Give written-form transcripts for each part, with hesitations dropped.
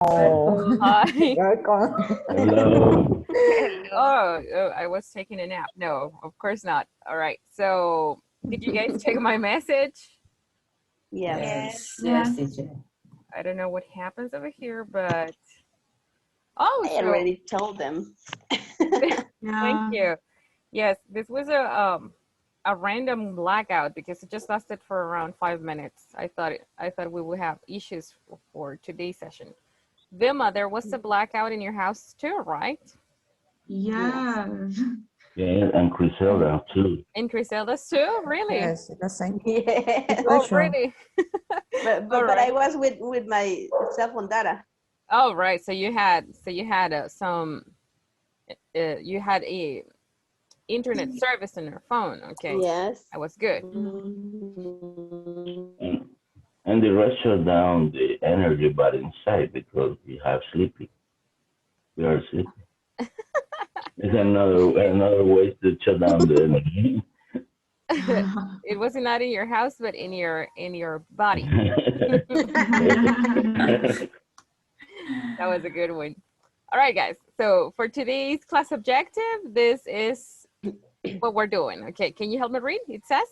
Oh, Hi. welcome. Hello. I was taking a nap. No, of course not. All right. So, did you guys check my message? Yes. Yes, teacher. I don't know what happens over here, but oh, I so already told them. thank you. Yes, this was a random blackout because it just lasted for around 5 minutes. I thought we would have issues for today's session. Vilma, there was a blackout in your house too, right? Yeah. Yeah, and Griselda too. In Griselda's too? Really? Yes, the same Yeah. Oh, situation. really? But All I right. was with my cell phone data. Oh, right. So you had some you had a internet service on your phone. Okay, Yes. that was good. Mm. And the rest shut down the energy but inside because we have sleepy. We are sleepy. It's another way to shut down the energy. It was not in your house, but in your body. That was a good one. All right, guys. So for today's class objective, this is what we're doing. Okay, can you help me read? It says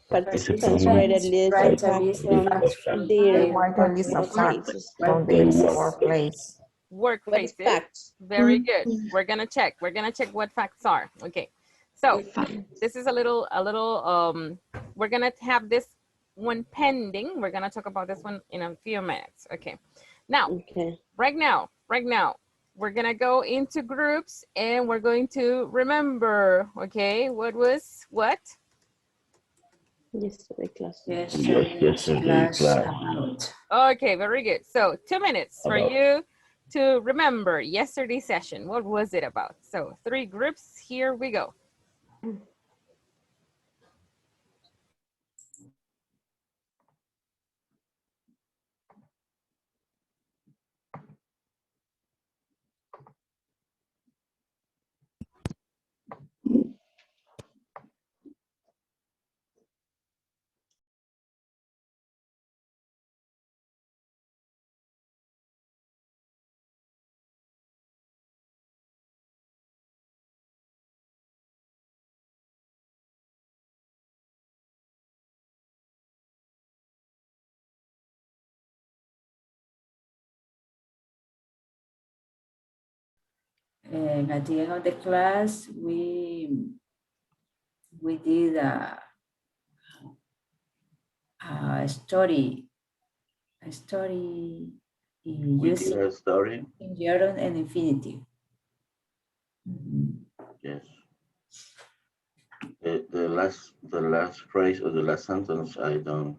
Participants write a list of Write a facts list of from facts from their write a list of facts workplaces. from They this work. workplace. work What is faces. facts? Very good. We're gonna check. We're gonna check what facts are. Okay. So this is a little we're gonna have this one pending. We're gonna talk about this one in a few minutes. Okay. Now, Okay. right now, we're gonna go into groups and we're going to remember, okay, what was what? Yesterday class. Yesterday class. About. Okay, very good. So 2 minutes for About you to remember yesterday's session. What was it about? So 3 groups, here we go. At the end of the class, we did a story we did using a story. Singular and infinitive. Yes. The last phrase or the last sentence I don't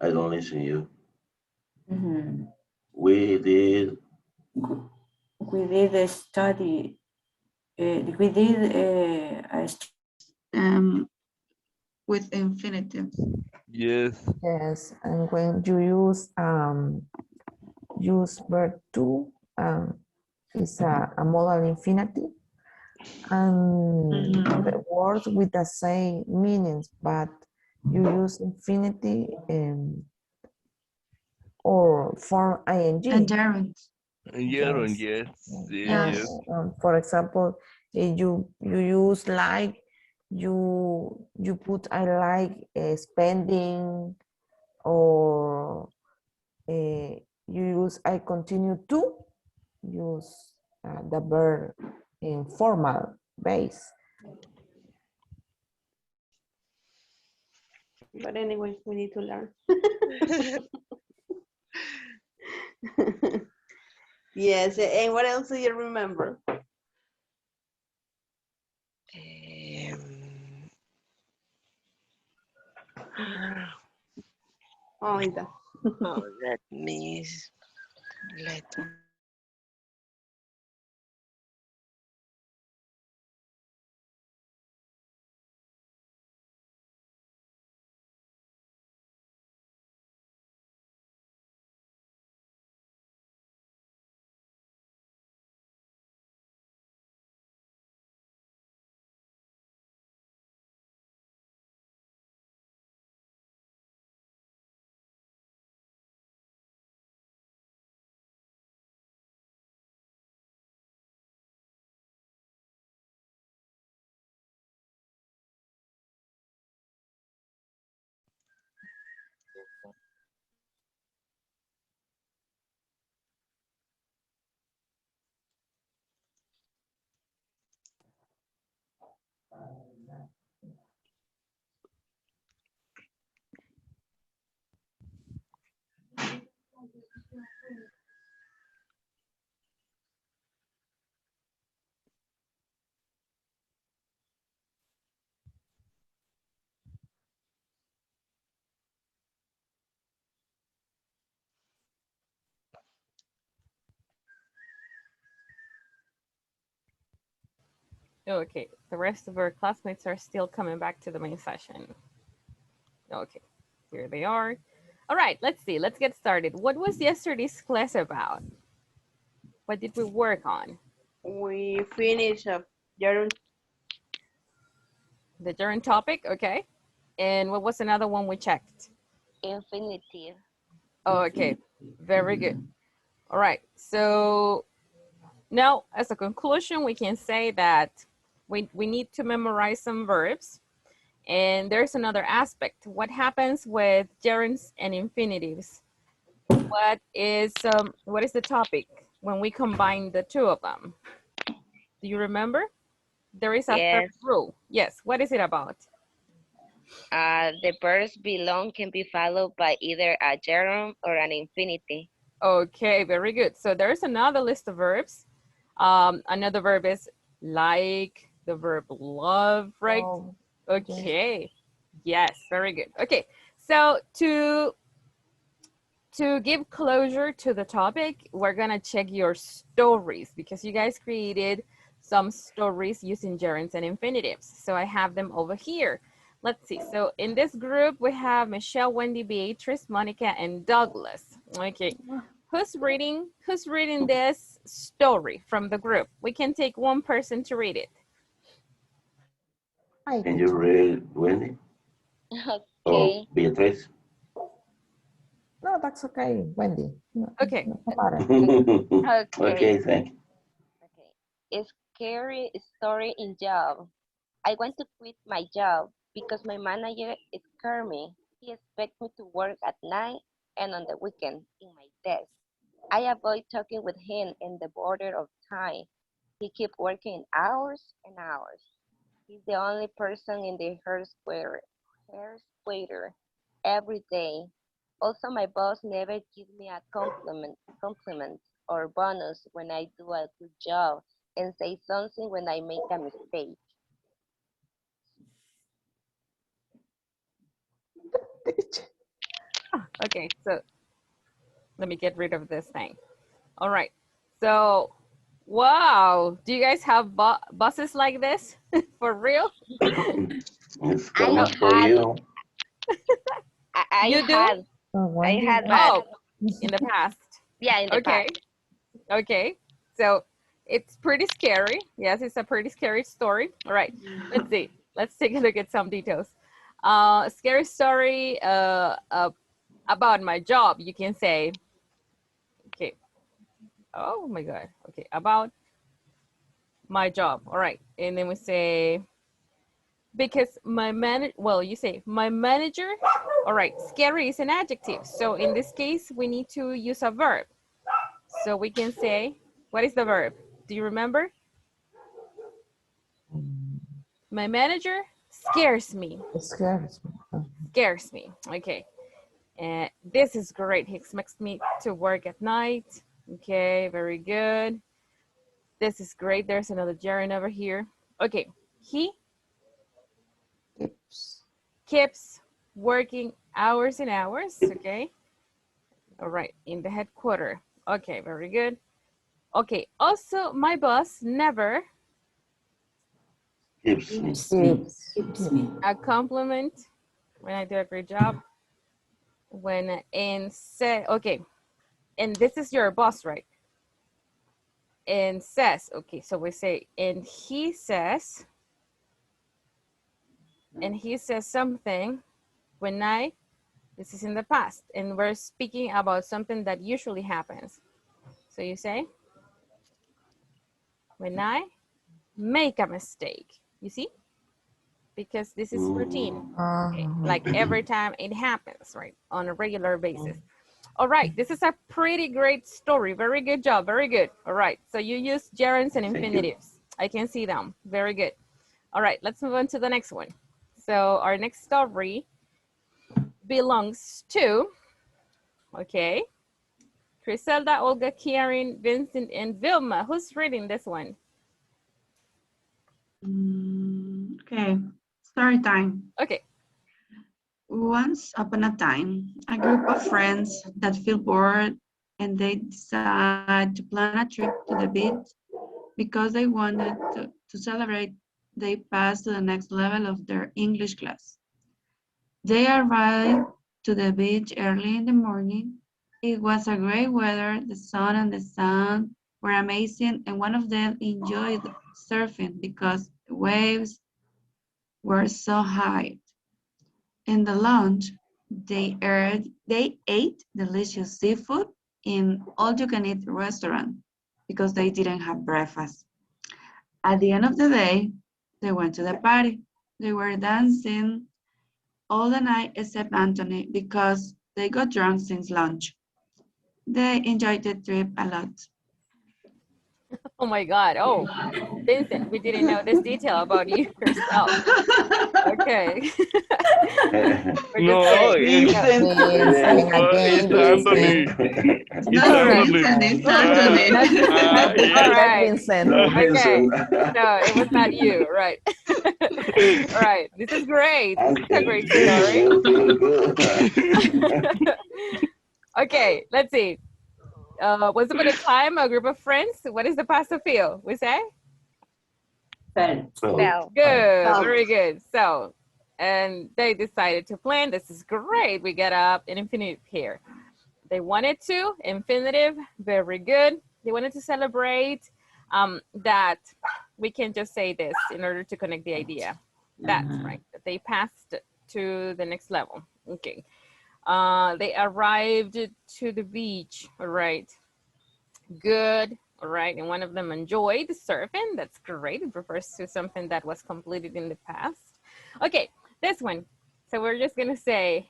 listen you. We did We did a study. We did with infinitive. Yes. Yes, and when you use verb to, is a modal infinitive, and the words with the same meanings, but you use infinity or form ing. And gerund. Yes. Yes. Yes. Yes. For example, you use like, you put I like spending, or you use I continue to use the verb in formal base. But anyway, we need to learn. Yes, and what else do you remember? Oh, Ida. Oh, let Okay, the rest of our classmates are still coming back to the main session. Okay, here they are. All right, let's see. Let's get started. What was yesterday's class about? What did we work on? We finished gerund. The gerund topic, okay. And what was another one we checked? Infinitive. Oh, okay, very good. All right, so now as a conclusion, we can say that we need to memorize some verbs. And there's another aspect. What happens with gerunds and infinitives? What is the topic when we combine the two of them? Do you remember? There is a third Yes. rule. Yes, what is it about? The verbs belong can be followed by either a gerund or an infinity. Okay, very good. So there's another list of verbs. Another verb is like, the verb love, right? Oh, Okay. Yes, very good. Okay, so to give closure to the topic, we're gonna check your stories because you guys created some stories using gerunds and infinitives. So I have them over here. Let's see. So in this group, we have Michelle, Wendy, Beatrice, Monica, and Douglas. Okay. Who's reading this story from the group? We can take one person to read it. I Can you read Wendy or Okay. Beatrice? No, that's okay, Wendy. No, Okay. no matter. Okay, thank you. Okay. A scary story in job. I want to quit my job because my manager scared me. He expects me to work at night and on the weekend in my desk. I avoid talking with him in the border of time. He keeps working hours and hours. He's the only person in the hair squatter every day. Also, my boss never gives me a compliment or bonus when I do a good job and say something when I make a mistake. Okay, so let me get rid of this thing. All right. So, wow. Do you guys have buses like this for real? It's I coming for had, you. You do? I Wendy, had, Oh, but in the past. yeah, in the Okay. past. Okay. So it's pretty scary. Yes, it's a pretty scary story. All right. Let's see. Let's take a look at some details. Scary story about my job. You can say, okay. Oh my God. Okay. About my job. All right. And then we say, because you say my manager. All right. Scary is an adjective. So in this case, we need to use a verb. So we can say, what is the verb? Do you remember? My manager scares me. it scares me. Scares me. Okay. And this is great. He expects me to work at night. Okay, very good. This is great. There's another gerund over here. Okay. He keeps working hours and hours. Okay. All right. In the headquarters. Okay, very good. Okay. Also, my boss never Gives me. Keeps me. a compliment when I do a great job. When and say, okay, and this is your boss, right? And says, okay, so we say, and he says something when this is in the past, and we're speaking about something that usually happens. So you say, when I make a mistake, you see? Because this is routine. Okay? Like every time it happens, right? On a regular basis. All right, this is a pretty great story. Very good job, very good. All right, so you use gerunds and infinitives. I can see them, very good. All right, let's move on to the next one. So our next story belongs to, okay, Griselda, Olga, Karen, Vincent, and Vilma. Who's reading this one? Okay, story time. Okay. Once upon a time, a group of friends that feel bored and they decide to plan a trip to the beach because they wanted to celebrate they passed to the next level of their English class. They arrived to the beach early in the morning. It was a great weather, the sun and the sun were amazing, and one of them enjoyed surfing because the waves were so high. In the lunch, they ate delicious seafood in all-you-can-eat restaurant because they didn't have breakfast. At the end of the day, they went to the party. They were dancing all the night except Anthony because they got drunk since lunch. They enjoyed the trip a lot. Oh my God. Oh, Vincent, we didn't know this detail about you yourself. Okay. We're No, just kidding. it's, Vincent it's again, Anthony. Vincent. It's No, Alright. Anthony. Vincent, it's Anthony. Not All Yes. right. Vincent. Okay. No, it was not you. Right. All right. This is great. This is a great story. Okay. Let's see. Once upon a time, a group of friends. What is the past feel? We say? Felt. Bell. Good. Felt. Very good. So, and they decided to plan. This is great. We get up an infinitive here. They wanted to, infinitive, very good. They wanted to celebrate that we can just say this in order to connect the idea. That's right. That they passed to the next level. Okay. They arrived to the beach. All right. Good. All right. And one of them enjoyed surfing. That's great. It refers to something that was completed in the past. Okay. This one. So we're just going to say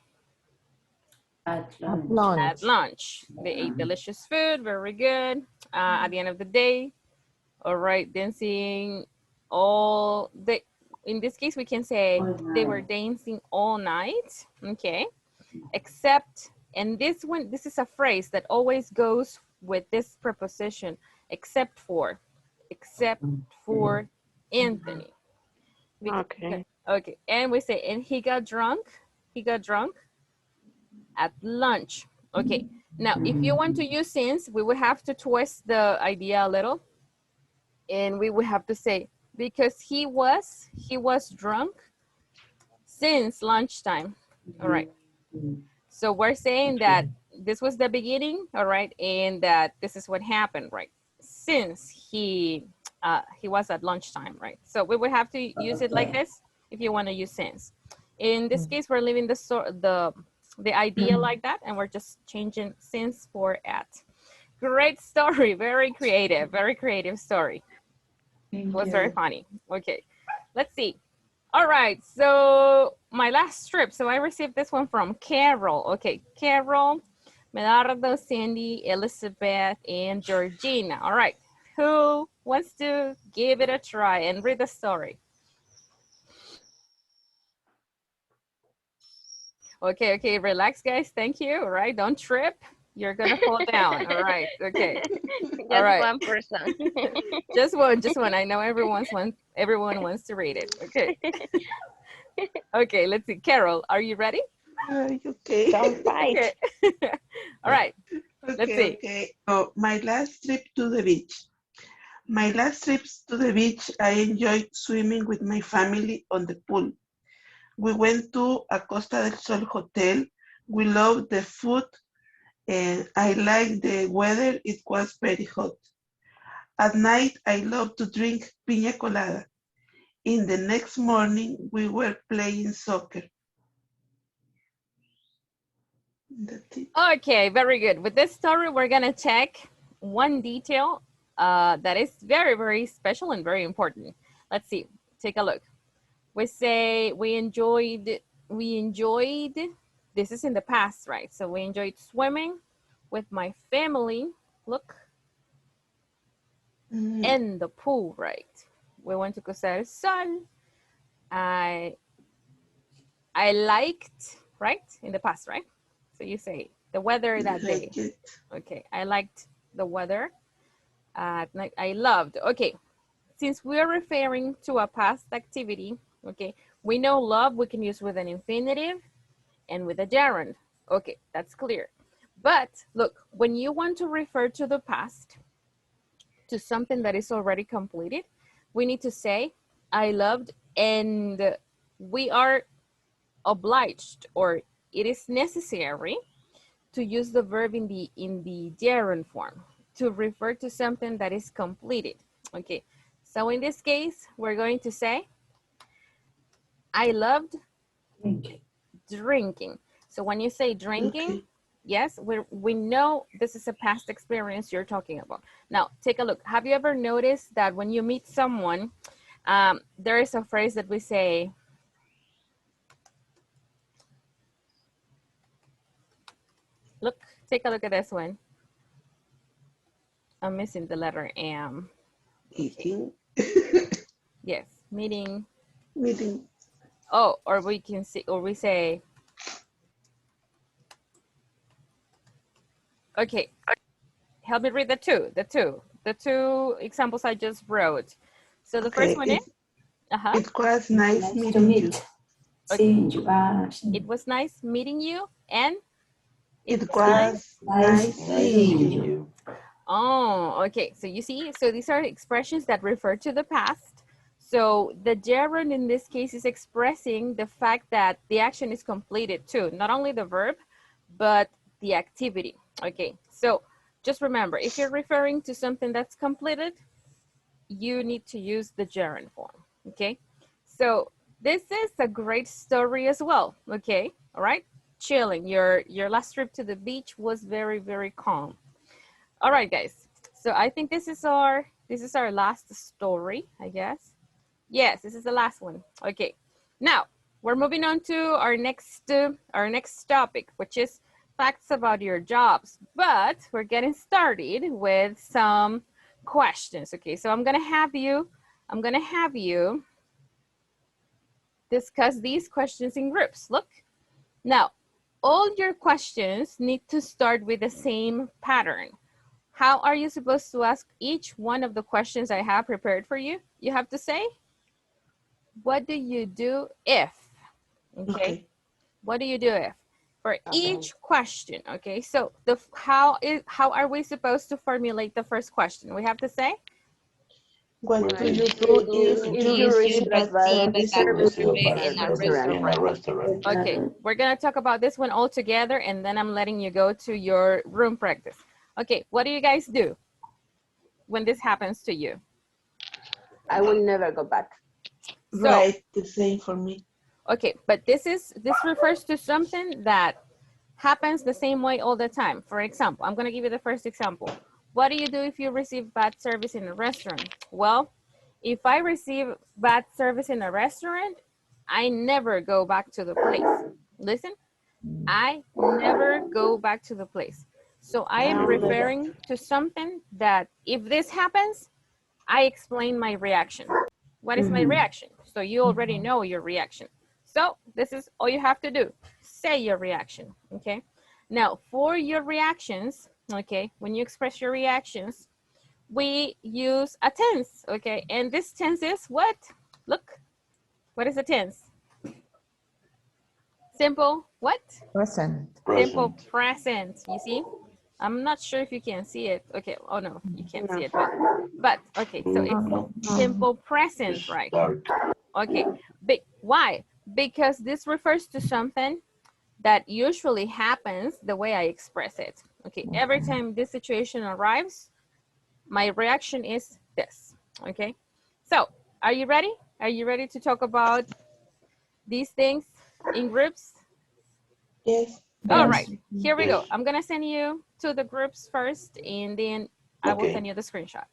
At At lunch. at lunch. They ate delicious food. Very good. At the end of the day. All right. Dancing all the, in this case, we can say All they were night. dancing all night. Okay. Except, and this one, this is a phrase that always goes with this preposition, except for Anthony. Okay. Okay, and we say, and he got drunk at lunch. Okay, now if you want to use since, we would have to twist the idea a little, and we would have to say, because he was drunk since lunchtime. All right. So we're saying that this was the beginning, all right, and that this is what happened, right? Since he was at lunchtime, right? So we would have to use it like this if you want to use since. In this case, we're leaving the idea like that, and we're just changing since for at. Great story, very creative story. It was very funny. Okay, let's see. All right, so my last trip. So I received this one from Carol. Okay, Carol, Medardo, Sandy, Elizabeth, and Georgina. All right, who wants to give it a try and read the story? Okay, relax, guys. Thank you. All right, don't trip. You're gonna fall down. All right, okay. Just All right. one person. Just one. I know everyone wants to read it. Okay. Okay, let's see. Carol, are you ready? Okay. Don't fight. Okay. All right. Let's see. Okay. Oh, my last trip to the beach. My last trips to the beach, I enjoyed swimming with my family on the pool. We went to a Costa del Sol hotel. We loved the food and I liked the weather. It was very hot. At night, I loved to drink piña colada. In the next morning, we were playing soccer. That's it. Okay, very good. With this story, we're gonna check one detail that is very, very special and very important. Let's see. Take a look. We say we enjoyed, this is in the past, right? So we enjoyed swimming with my family, look, in the pool, right? We went to Costa del Sol. I liked, right? In the past, right? So you say, The weather that day. Like it. Okay, I liked the weather at night. I loved. Okay, since we are referring to a past activity, okay, we know love we can use with an infinitive and with a gerund. Okay, that's clear. But look, when you want to refer to the past, to something that is already completed, we need to say, I loved, and we are obliged, or it is necessary to use the verb in the gerund form to refer to something that is completed. Okay, so in this case, we're going to say, I loved drinking. So when you say drinking, Okay. yes, we know this is a past experience you're talking about. Now, take a look. Have you ever noticed that when you meet someone, there is a phrase that we say, look, take a look at this one. I'm missing the letter M. Eating. Yes, meeting. Meeting. Oh, or we can see, or we say, okay, help me read the two examples I just wrote. So the first one is, it was nice meeting you. It was nice meeting you, and it was nice seeing you. Oh, okay. So you see, so these are expressions that refer to the past. So the gerund in this case is expressing the fact that the action is completed too, not only the verb, but the activity. Okay, so just remember, if you're referring to something that's completed, you need to use the gerund form. Okay, so this is a great story as well. Okay, all right, chilling. Your last trip to the beach was very, very calm. All right, guys. So I think this is our last story, I guess. Yes, this is the last one. Okay. Now we're moving on to our next topic, which is facts about your jobs. But we're getting started with some questions. Okay, so I'm gonna have you discuss these questions in groups. Look. Now, all your questions need to start with the same pattern. How are you supposed to ask each one of the questions I have prepared for you? You have to say, what do you do if? Okay. What do you do if? For each question, okay? So how are we supposed to formulate the first question? We have to say, What do you do if you receive a service in a restaurant? Okay, we're gonna talk about this one all together, and then I'm letting you go to your room practice. Okay, what do you guys do when this happens to you? I will never go back. So, right, the same for me. Okay, but this refers to something that happens the same way all the time. For example, I'm gonna give you the first example. What do you do if you receive bad service in a restaurant? Well, if I receive bad service in a restaurant, I never go back to the place. Listen, I never go back to the place. So I am referring to something that if this happens, I explain my reaction. What is my reaction? So you already know your reaction. So this is all you have to do. Say your reaction, okay? Now, for your reactions, okay, when you express your reactions, we use a tense, okay? And this tense is what? Look, what is a tense? Simple what? Present. Simple present, you see? I'm not sure if you can see it. Okay, oh no, you can't see it, but okay, so it's simple present, right? Okay, why? Because this refers to something that usually happens the way I express it. Okay, every time this situation arrives, my reaction is this, okay? So, are you ready? Are you ready to talk about these things in groups? Yes. All right, here we go. I'm gonna send you to the groups first, and then I will send you the screenshot.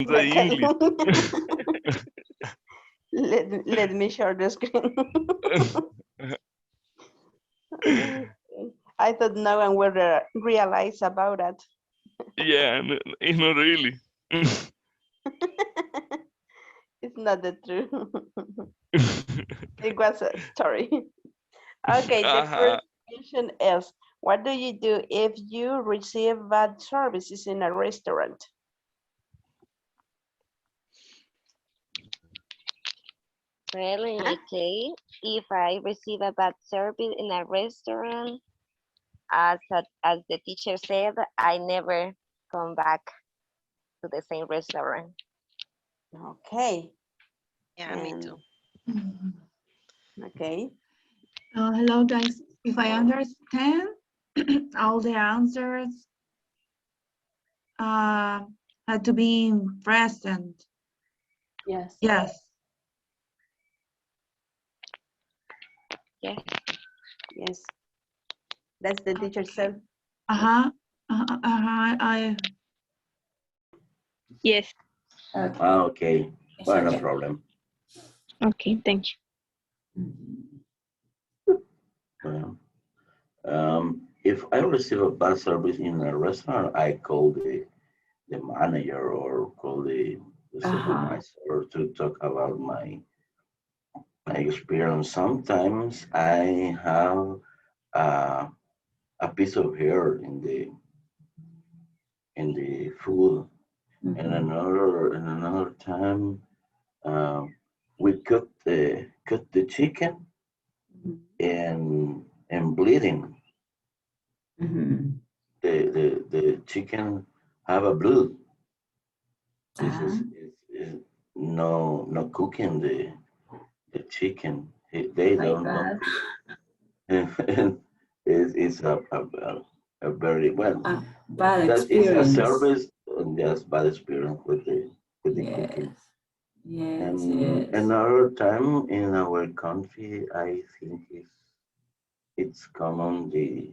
say English. Let me share the screen. I thought no one would realize about that. Yeah, it's not really. It's not the truth. It was a story. Okay, the first question is, what do you do if you receive bad services in a restaurant? Well, in my case, if I receive a bad service in a restaurant, as the teacher said, I never come back to the same restaurant. Okay. Yeah, me too. Okay. Hello, guys. If I understand all the answers had to be in present. Yes. Yes. Yes. Yes. That's the teacher said. Yes. Okay. Well, no problem. Okay, thank you. If I receive a bad service in a restaurant, I call the manager or call the supervisor to talk about my experience. Sometimes I have a piece of hair in the food, and another time we cut the chicken and bleeding. The chicken have a blood. This is no cooking the chicken. They don't and it's a very well Bad that is a experience. service and just bad experience with the cooking. Yes, And yes. another time in our country, I think it's common the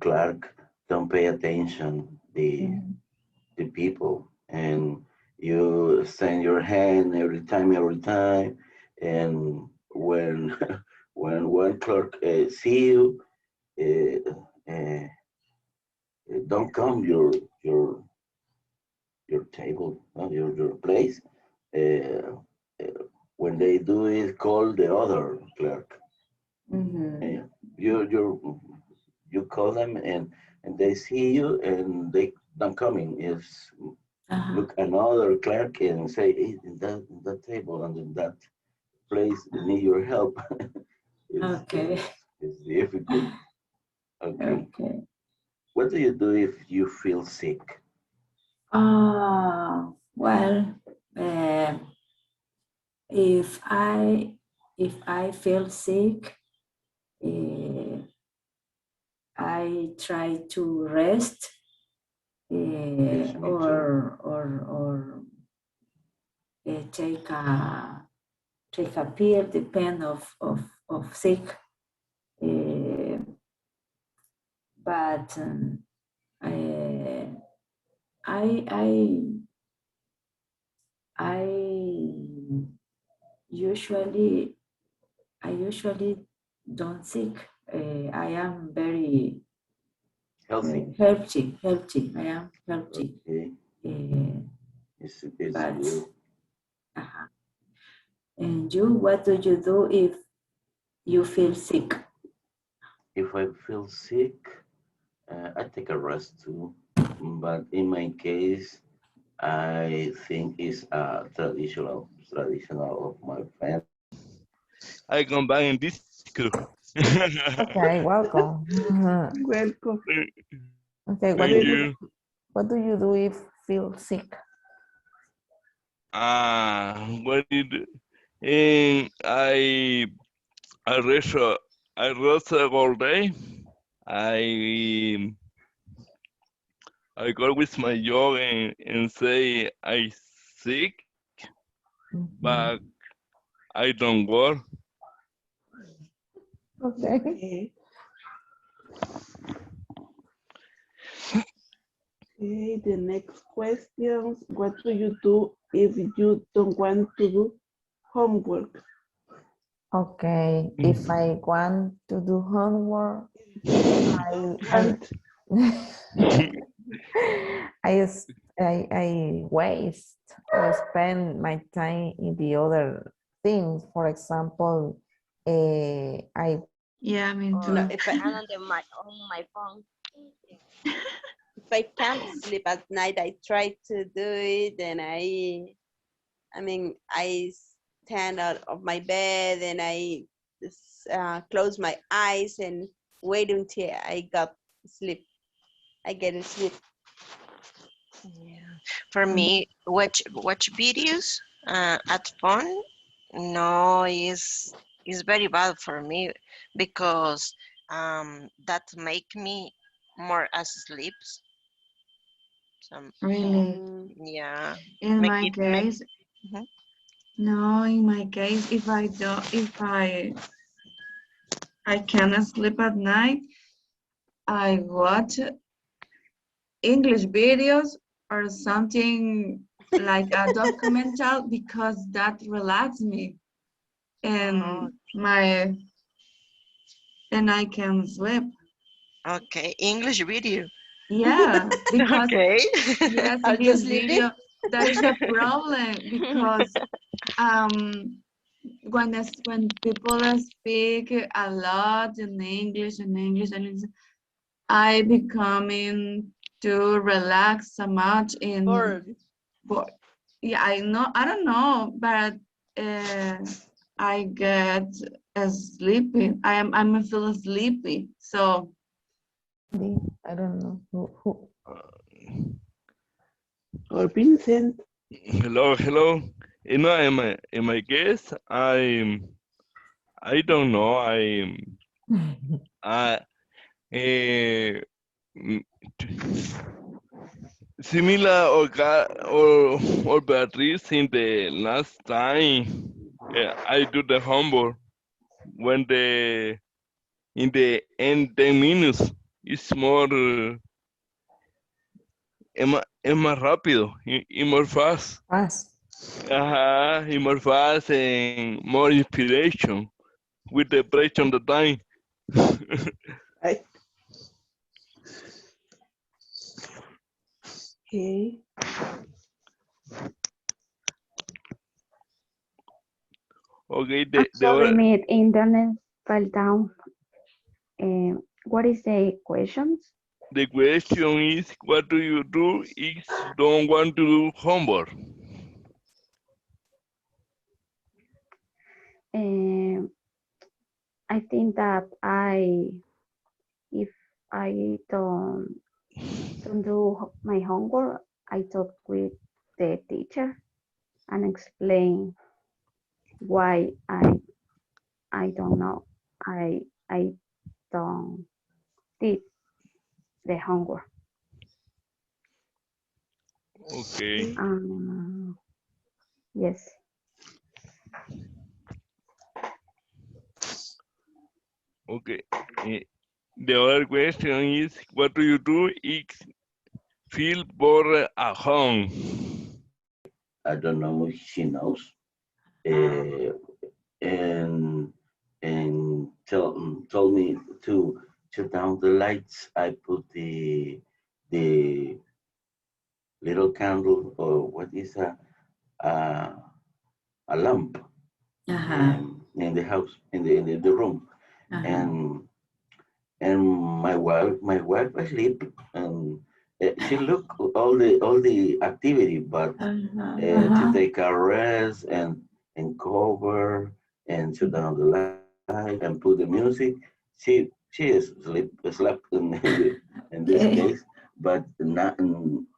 clerk don't pay attention the people, and you send your hand every time, and when when one clerk see you, uh, don't come your table, your place. Uh, when they do it, call the other clerk. You call them, and they see you, and they don't coming. If look another clerk and say, hey, in that table and in that place, they need your help. It's difficult. Okay. What do you do if you feel sick? Well, if I feel sick, I try to rest, or take a pill, depend of sick. But I usually don't sick. I am very healthy. Healthy. I am healthy. Okay. It's But, good. And you, what do you do if you feel sick? If I feel sick, I take a rest too. But in my case, I think it's traditional of my family. I come back in this crew. Okay, welcome. Welcome. Okay, what do you do if feel sick? What did and I rest all day. I go with my dog and say I sick, but I don't work. Okay. Okay, the next question. What do you do if you don't want to do homework? Okay, if I want to do homework, I I waste or spend my time in the other things. For example, I Yeah, me No, too. if I, And on my phone. if I can't sleep at night, I try to do it, and I mean, I stand out of my bed and I close my eyes and wait until I got sleep. I get to sleep. Yeah. For me, watch videos at phone. No, is very bad for me because that make me more asleep. Some Really. yeah, In make my it make. case, Mhm. no, in my case, if I cannot sleep at night, I watch English videos or something like a documental because that relax me Oh, and I can sleep. okay, English video. Yeah, because Okay. yes, Are you English sleeping? video, that is the problem because um when people speak a lot in English and I becoming to relax so much in Bored. but yeah, I don't know, but uh, I get sleepy. I'm feel sleepy. So I don't know who. Or Vincent? Hello. You know, in my case, I don't know. I eh, mm, similar or Beatrice in the last time I do the homework when the in the end 10 minutes it's more es más rápido y more fast. Fast. Ajá, y more fast and more inspiration with the break on the time. I, okay. Okay, I'm the sorry, other, my internet fell down. What is the questions? the question is, what do you do if you don't want to do homework? I think that if I don't do my homework, I talk with the teacher and explain why I don't know. I don't did the homework. Okay. Yes. Okay. The other question is, what do you do if feel bored at home? I don't know if she knows. Uh, and told me to shut down the lights. I put the little candle, or what is a lamp in the house, in the room, and my wife asleep, and she look all the activity, but to take a rest and cover and shut down the light and put the music. She is slept in this case, but not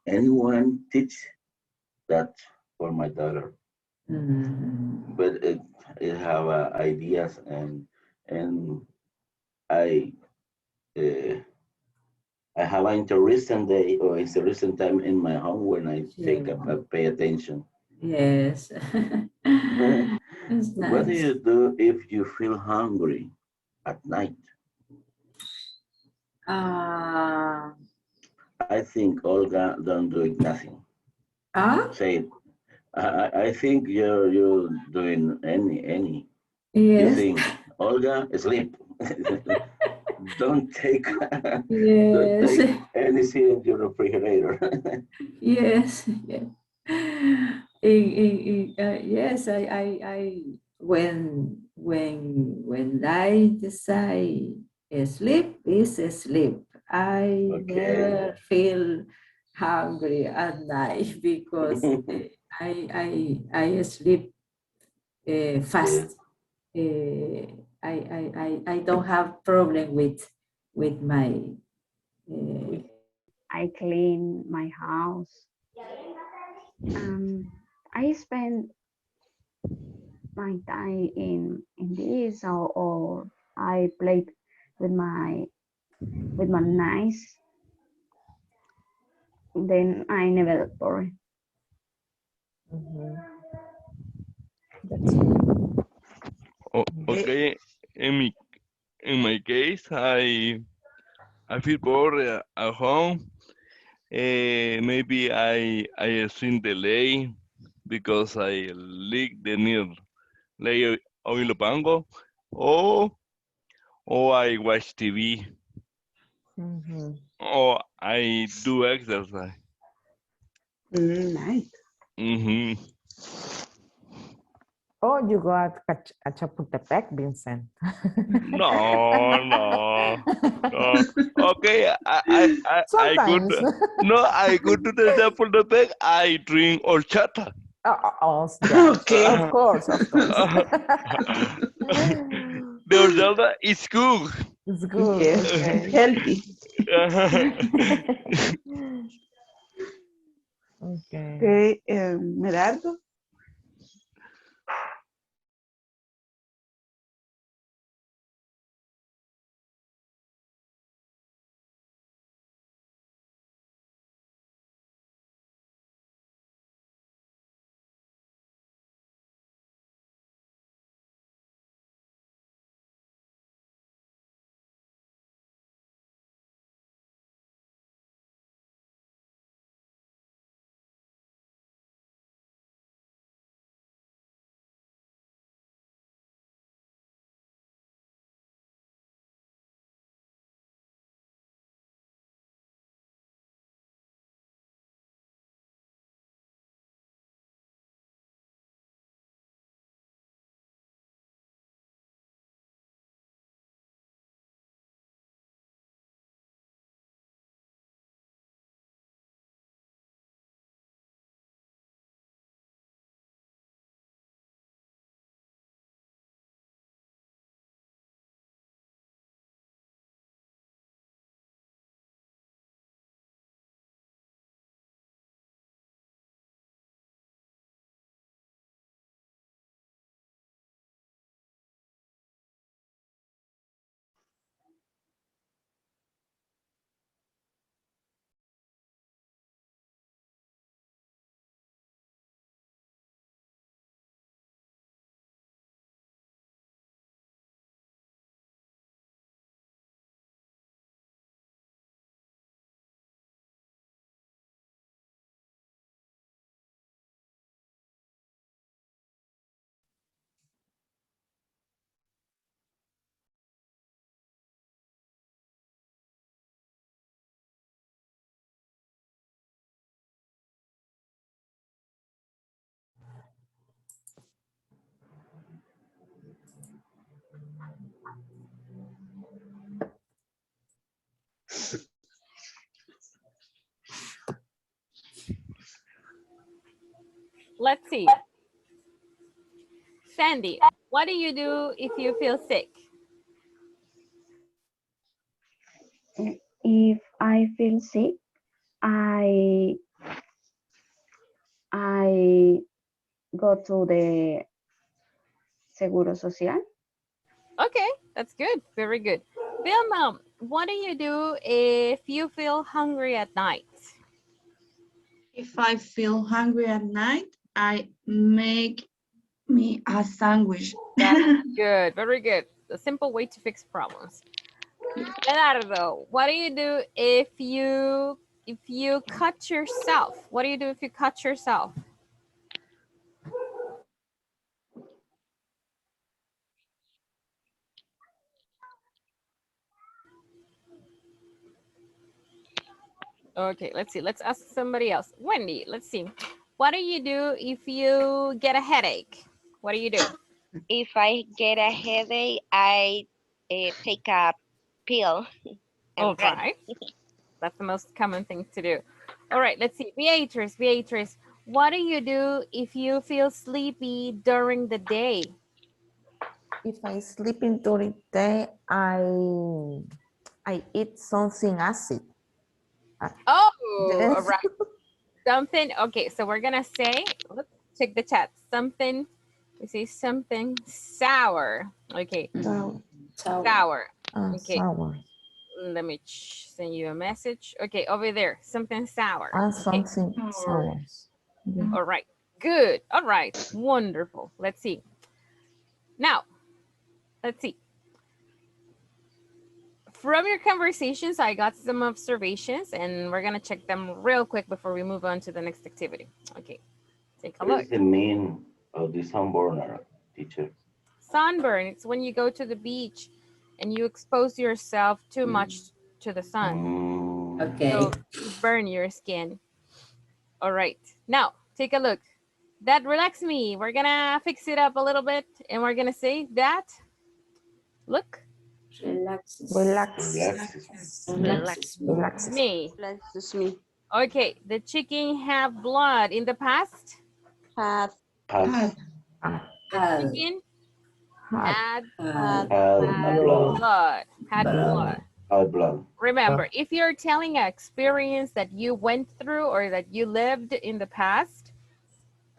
anyone teach that for my daughter. But it have ideas, and I uh, I have an interesting day or interesting time in my home when I take up pay attention. Yes. It's What do nice. you do if you feel hungry at night? Uh, I think Olga don't do nothing. Say it. I think you're doing any. You Yes. think Olga sleep. Don't take Yes. anything in your refrigerator. Yes. Yes. Yes. I when I decide sleep is sleep. I never feel hungry at night because I sleep fast. I don't have problem with my I clean my house. I spend my time in this, or I play with my niece. Then I never bored. That's good. Okay, in my case, I feel bored at home. Maybe I sing the lay because I lick the near lay oil pango, or I watch TV, or I do exercise. Nice. Oh, you go at Chapultepec, Vincent. No. Okay, I go Sometimes. to, no, I go to the Chapultepec. I drink horchata. Yeah, Okay. of course. The horchata is good. It's good. Yes, Okay. it's healthy. Okay. Okay, Merardo. Let's see. Sandy, what do you do if you feel sick? If I feel sick, I go to the Seguro Social. Okay, that's good. Very good. Vilma, what do you do if you feel hungry at night? If I feel hungry at night, I make me a sandwich. That's good. Very good. A simple way to fix problems. Gerardo, what do you do if if you cut yourself? What do you do if you cut yourself? Okay, let's see. Let's ask somebody else. Wendy, let's see. What do you do if you get a headache? What do you do? If I get a headache, I take a pill and All right. That's the most common thing to do. All right, let's see. Beatrice, Beatrice, what do you do if you feel sleepy during the day? If I sleep during the day, I eat something acid. Oh, Yes. all right. Something, okay, so we're gonna say, let's check the chat. Something, we say something sour. Okay, sour. Okay, Sour. let me send you a message. Okay, over there, something sour. Okay. Something sour. Yeah. All right, good. All right, wonderful. Let's see. Now, let's see. From your conversations, I got some observations and we're gonna check them real quick before we move on to the next activity. Okay, take a What look. is the mean of the sunburner, teacher? Sunburn, it's when you go to the beach and you expose yourself too much to the sun. Okay. So you burn your skin. All right, now take a look. That relaxed me. We're gonna fix it up a little bit and we're gonna say that, look. Relaxes. Relax me. Relaxes me. Okay, the chicken have blood in the past. Had. The chicken had blood. blood. Remember, if you're telling an experience that you went through or that you lived in the past,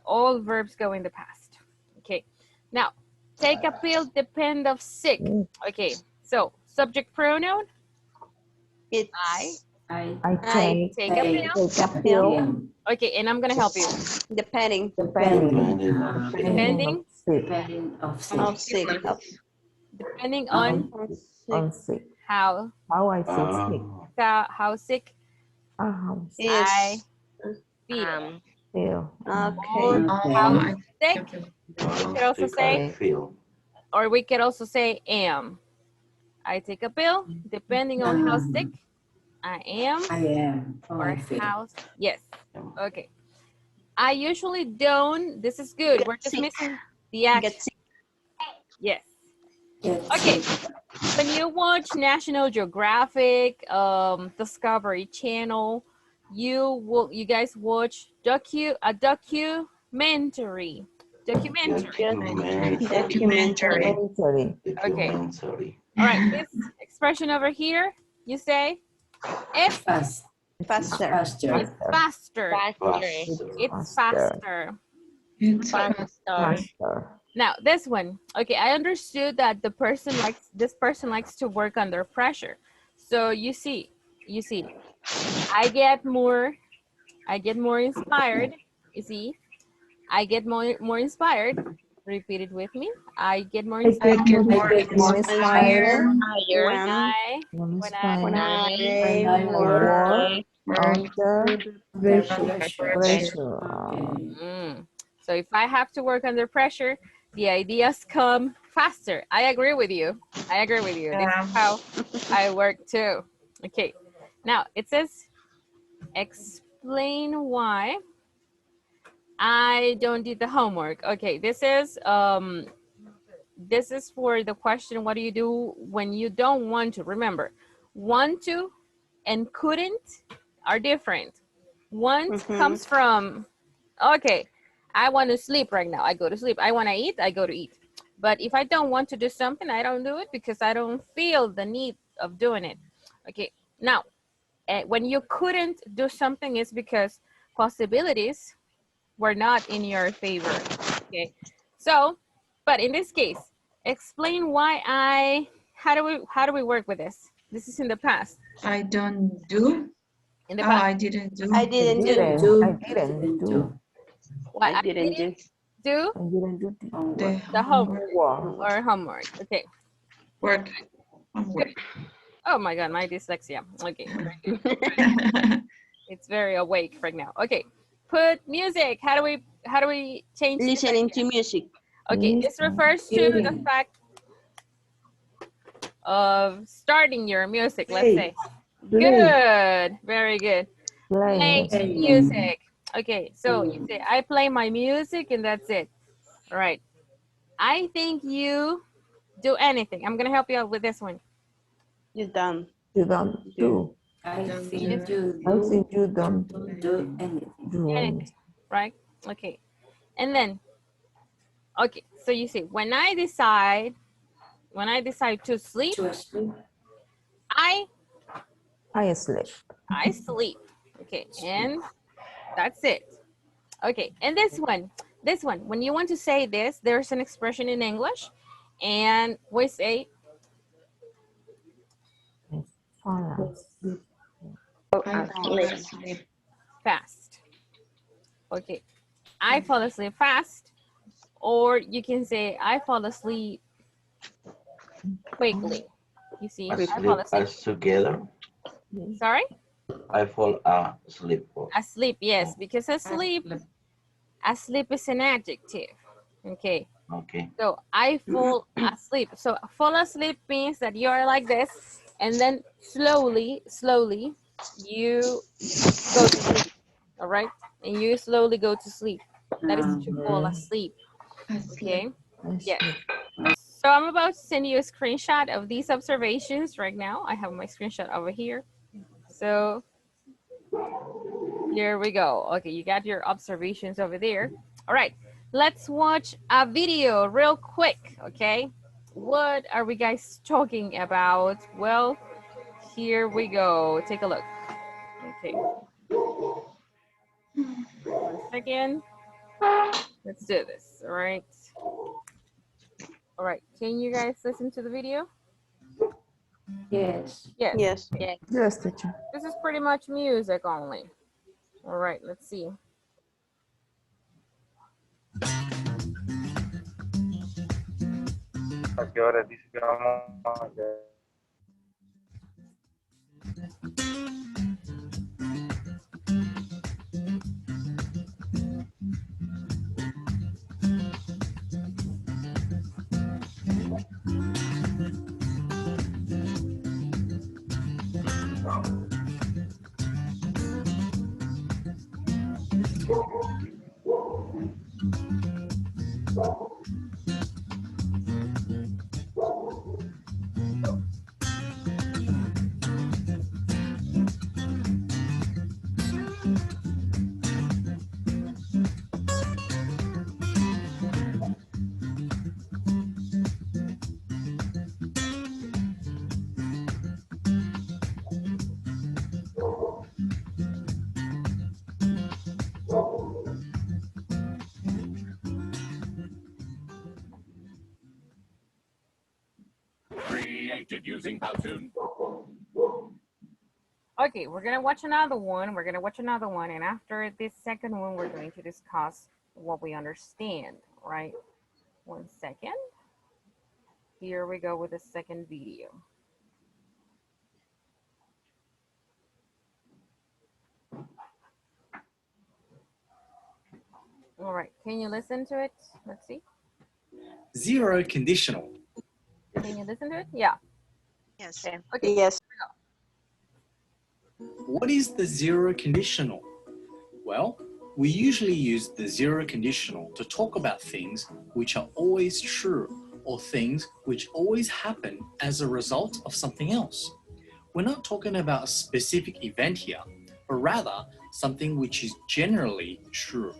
all verbs go in the past. Okay, now take a pill, depend of sick. Okay, so subject pronoun. It's I take a pill. Okay, and I'm gonna help you. Depending. Depending Of sick. depending on Sick. how I feel sick. how sick I feel. Okay. How sick? We could also say, or we could also say am. I take a pill depending on how sick I am. Or how, yes. Okay. I usually don't, this is good. We're just missing the action. Yes. Okay. When you watch National Geographic, Discovery Channel, you guys watch a documentary. Documentary. Okay. All right. This expression over here, you say it's Faster. It's faster. It's faster. Now this one, okay, I understood that this person likes to work under pressure. So you see, I get more inspired. You see, I get more inspired. Repeat it with me. I get more inspired. When I work under pressure. So if I have to work under pressure, the ideas come faster. I agree with you. This is how I work too. Okay. Now it says, explain why I don't do the homework. Okay, this is for the question, what do you do when you don't want to? Remember, want to and couldn't are different. Want comes from, okay, I want to sleep right now, I go to sleep. I want to eat, I go to eat. But if I don't want to do something, I don't do it because I don't feel the need of doing it. Okay, now, when you couldn't do something, it's because possibilities were not in your favor. Okay, so, but in this case, explain why how do we work with this? This is in the past. I don't do. In the past. I didn't do. I didn't do. What I didn't do. The homework or homework. Okay. Work. Homework. Oh my God, my dyslexia. Okay. It's very awake right now. Okay, put music. How do we change? Listening to music. Okay, this refers to the fact of starting your music, let's say. Good, very good. Play music. Okay, so you say, I play my music and that's it. All right. I think you do anything. I'm gonna help you out with this one. You don't. You don't do. I think you don't do anything. Anything, right? Okay. And then, okay, so you see, when I decide to sleep, I sleep. I sleep. Okay, and that's it. Okay, and this one, when you want to say this, there's an expression in English, and we say, fast. Okay, I fall asleep fast, or you can say, I fall asleep quickly. You see, I fall asleep. Together. Sorry? I fall asleep. Asleep, yes, because asleep is an adjective. Okay. Okay. So I fall asleep. So fall asleep means that you're like this, and then slowly, you go to sleep. All right? And you slowly go to sleep. That is to fall asleep. Okay? Yes. So I'm about to send you a screenshot of these observations right now. I have my screenshot over here. So here we go. Okay, you got your observations over there. All right, let's watch a video real quick, okay? What are we guys talking about? Well, here we go. Take a look. Okay. 1 second. Let's do this, all right? All right, can you guys listen to the video? Yes. Yes. Yes. Yes, teacher. This is pretty much music only. All right, let's see. ¿A qué hora dice que vamos a Using Powtoon. Okay, we're gonna watch another one. And after this second one, we're going to discuss what we understand, right? 1 second. Here we go with the second video. All right, can you listen to it? Let's see. Zero conditional. Can you listen to it? Yeah. Yes. Okay. Yes. What is the zero conditional? Well, we usually use the zero conditional to talk about things which are always true or things which always happen as a result of something else. We're not talking about a specific event here, but rather something which is generally true.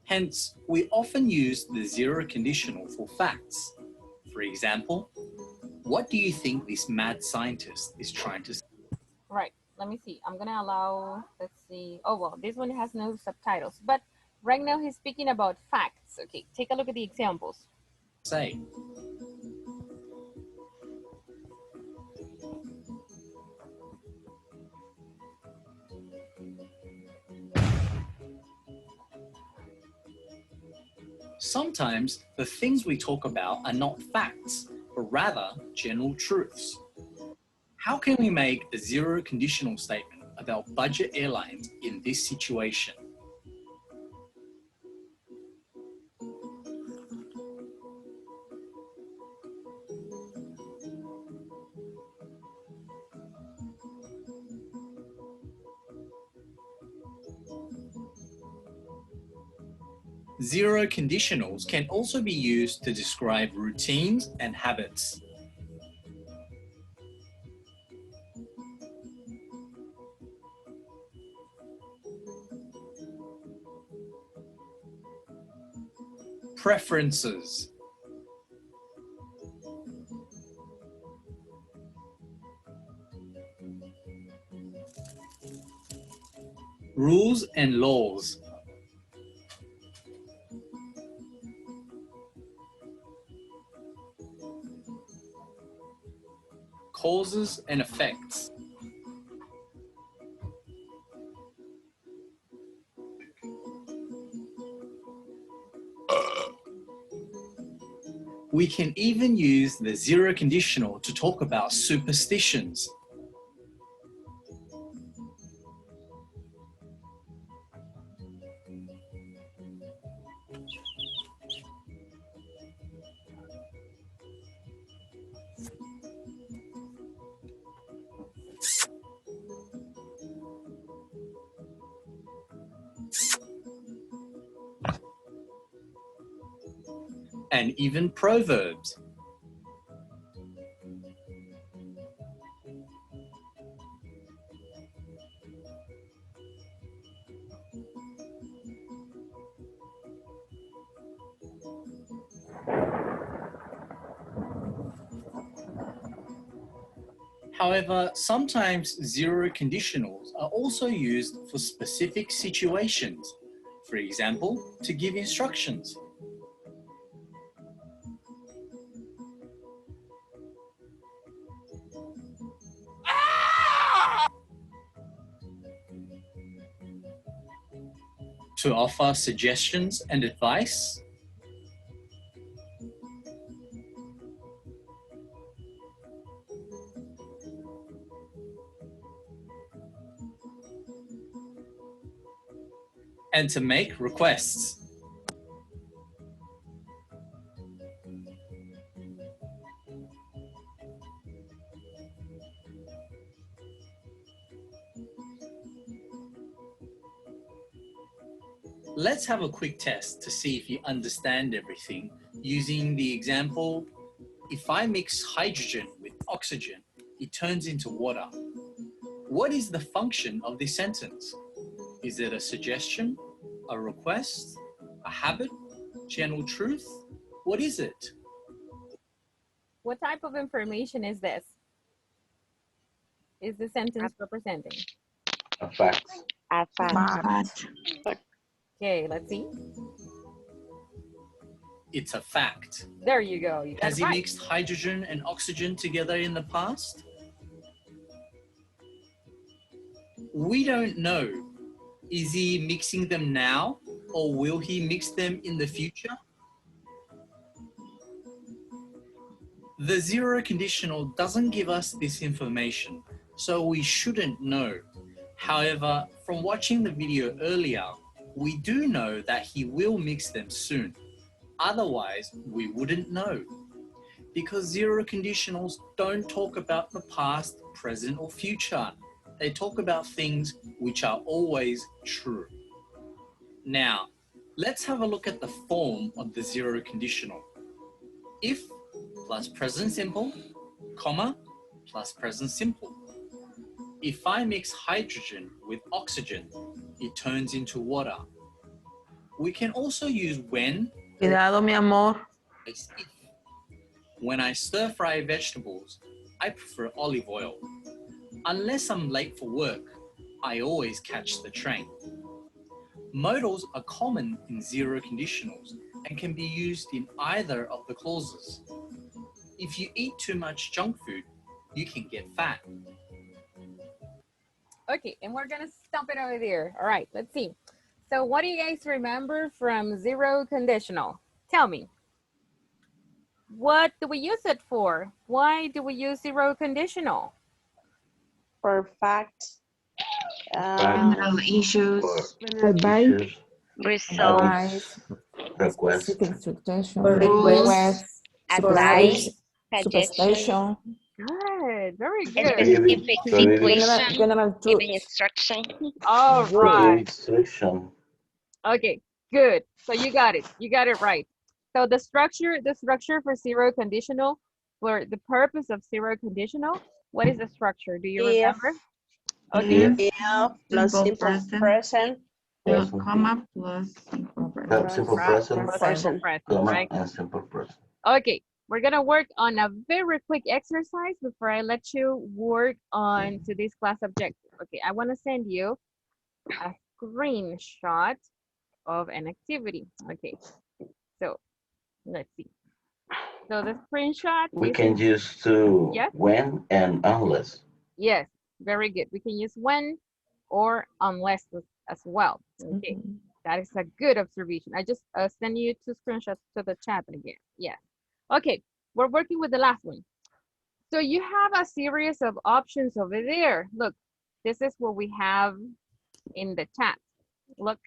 Hence, we often use the zero conditional for facts. For example, what do you think this mad scientist is trying to say? Right, let me see. I'm gonna allow, let's see. Oh, well, this one has no subtitles, but right now he's speaking about facts. Okay, take a look at the examples. Say. Sometimes the things we talk about are not facts, but rather general truths. How can we make a zero conditional statement about budget airlines in this situation? Zero conditionals can also be used to describe routines and habits. Preferences. Rules and laws. Causes and effects. We can even use the zero conditional to talk about superstitions. And even proverbs. However, sometimes zero conditionals are also used for specific situations. For example, to give instructions. To offer suggestions and advice. And to make requests. Let's have a quick test to see if you understand everything using the example, if I mix hydrogen with oxygen, it turns into water. What is the function of this sentence? Is it a suggestion, a request, a habit, general truth? What is it? What type of information is this? Is the sentence representing? A fact. A fact. Okay, let's see. It's a fact. There you go. You got Has it he right. mixed hydrogen and oxygen together in the past? We don't know. Is he mixing them now, or will he mix them in the future? The zero conditional doesn't give us this information, so we shouldn't know. However, from watching the video earlier, we do know that he will mix them soon. Otherwise, we wouldn't know. Because zero conditionals don't talk about the past, present, or future. They talk about things which are always true. Now, let's have a look at the form of the zero conditional. If plus present simple, comma, plus present simple. If I mix hydrogen with oxygen, it turns into water. We can also use when. Cuidado, mi amor. If. When I stir fry vegetables, I prefer olive oil. Unless I'm late for work, I always catch the train. Modals are common in zero conditionals and can be used in either of the clauses. If you eat too much junk food, you can get fat. Okay, and we're gonna stop it over there. All right, let's see. So what do you guys remember from zero conditional? Tell me. What do we use it for? Why do we use zero conditional? For facts. General issues. Advice, Result. advice, Request. specific situation, Request. request, Advice. Suggestion. superstation, Good. Very A good. specific situation. general Giving truth. instruction. All right. Instruction. Okay, good. So you got it. You got it right. So the structure for zero conditional, for the purpose of zero conditional, what is the structure? Do you remember? Okay. If plus simple present. Comma plus simple present. Simple present. Simple present, Comma right? and simple present. Okay, we're gonna work on a very quick exercise before I let you work on today's class objective. Okay, I wanna send you a screenshot of an activity. Okay, so let's see. So the screenshot We is can in- use to Yes? when and unless. Yes, very good. We can use when or unless as well. Okay, that is a good observation. I just send you 2 screenshots to the chat again. Yeah. Okay, we're working with the last one. So you have a series of options over there. Look, this is what we have in the chat. Look.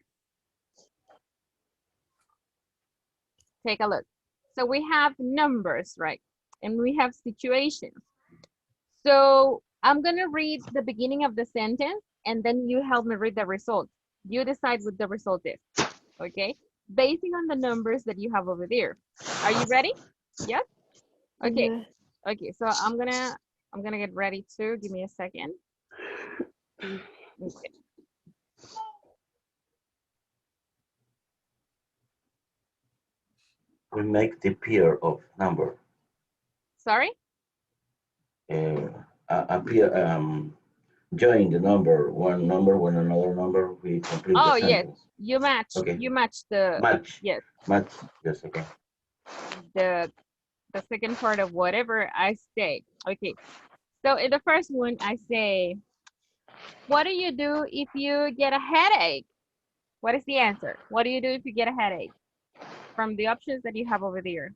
Take a look. So we have numbers, right? And we have situations. So I'm gonna read the beginning of the sentence and then you help me read the result. You decide what the result is, okay? Basing on the numbers that you have over there. Are you ready? Yes? Okay. Yeah. Okay, so I'm gonna get ready too. Give me a second. Okay. We make the pair of number. Sorry? Appear join the number one with another number. We complete Oh, the yes. sentence. You match. Okay. You match the Match. yes. Match. Yes. Okay. The second part of whatever I say. Okay. So in the first one, I say, what do you do if you get a headache? What is the answer? What do you do if you get a headache? From the options that you have over there.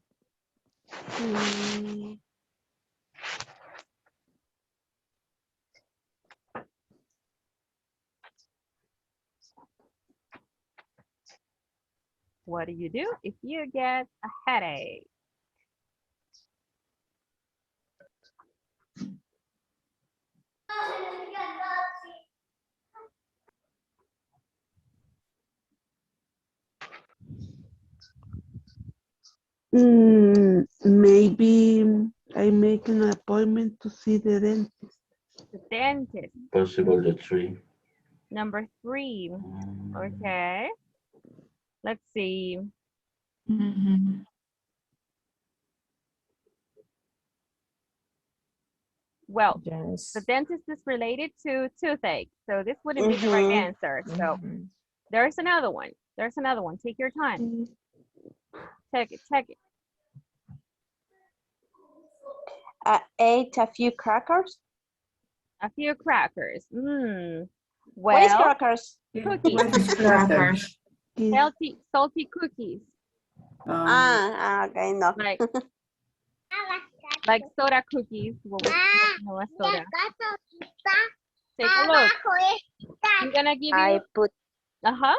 What do you do if you get a headache? Maybe I make an appointment to see the dentist. The dentist. Possible the 3. Number 3. Okay. Let's see. Well, Yes. the dentist is related to toothache. So this wouldn't be the right answer. So there's another one. There's another one. Take your time. Check it. Check it. I ate a few crackers. A few crackers. What is Well, crackers? cookies. What is crackers? Healthy, salty cookies. Okay, no. Like soda cookies. What we know as soda. Take a look. I'm gonna give you. I put Uh-huh.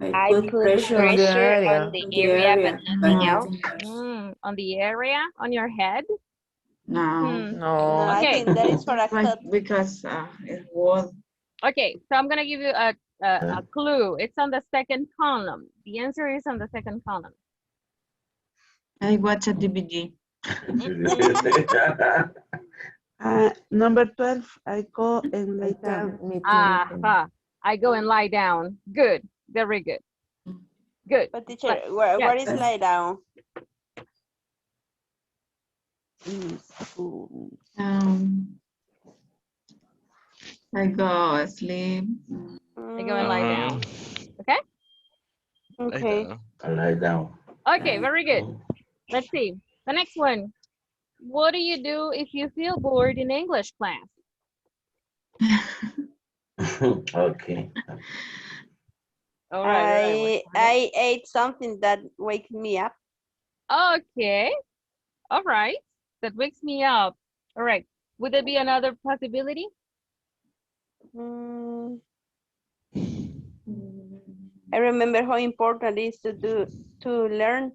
I put pressure on the area, but nothing else. On the area, on your head. No. No. I Okay. think that is for a cut. Because it was. Okay, so I'm gonna give you a clue. It's on the second column. The answer is on the second column. I watch a DVD. Number 12, I go and lay down. I go and lie down. Good. Very good. Good. But teacher, where is lie down? I go asleep. I go and lie down. Okay? Okay. I lie down. Okay, very good. Let's see. The next one. What do you do if you feel bored in English class? Okay. All right. I ate something that wakes me up. Okay. All right. That wakes me up. All right. Would there be another possibility? Mm, I remember how important it is to learn.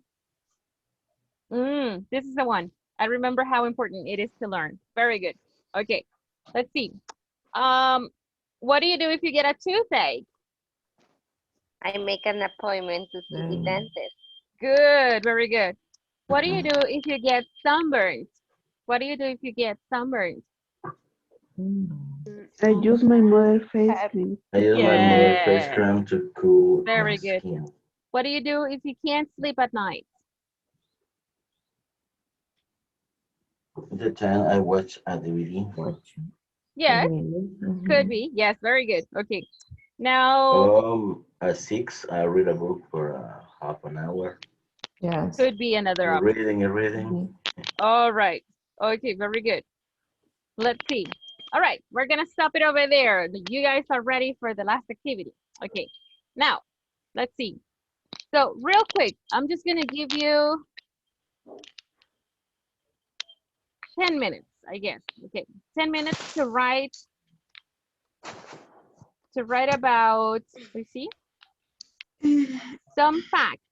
This is the one. I remember how important it is to learn. Very good. Okay, let's see. What do you do if you get a toothache? I make an appointment to see the dentist. Good, very good. What do you do if you get sunburned? What do you do if you get sunburned? I use my mother face cream. I use my mother face Yeah. cream to cool my Very good. skin. What do you do if you can't sleep at night? The time I watch a DVD. Yes, could be. Yes, very good. Okay. Now, At 6, I read a book for half an hour. Yes. could be another option. Reading. All right. Okay, very good. Let's see. All right, we're gonna stop it over there. You guys are ready for the last activity. Okay, now, let's see. So real quick, I'm just gonna give you 10 minutes, I guess. Okay, 10 minutes to write about, let's see, some facts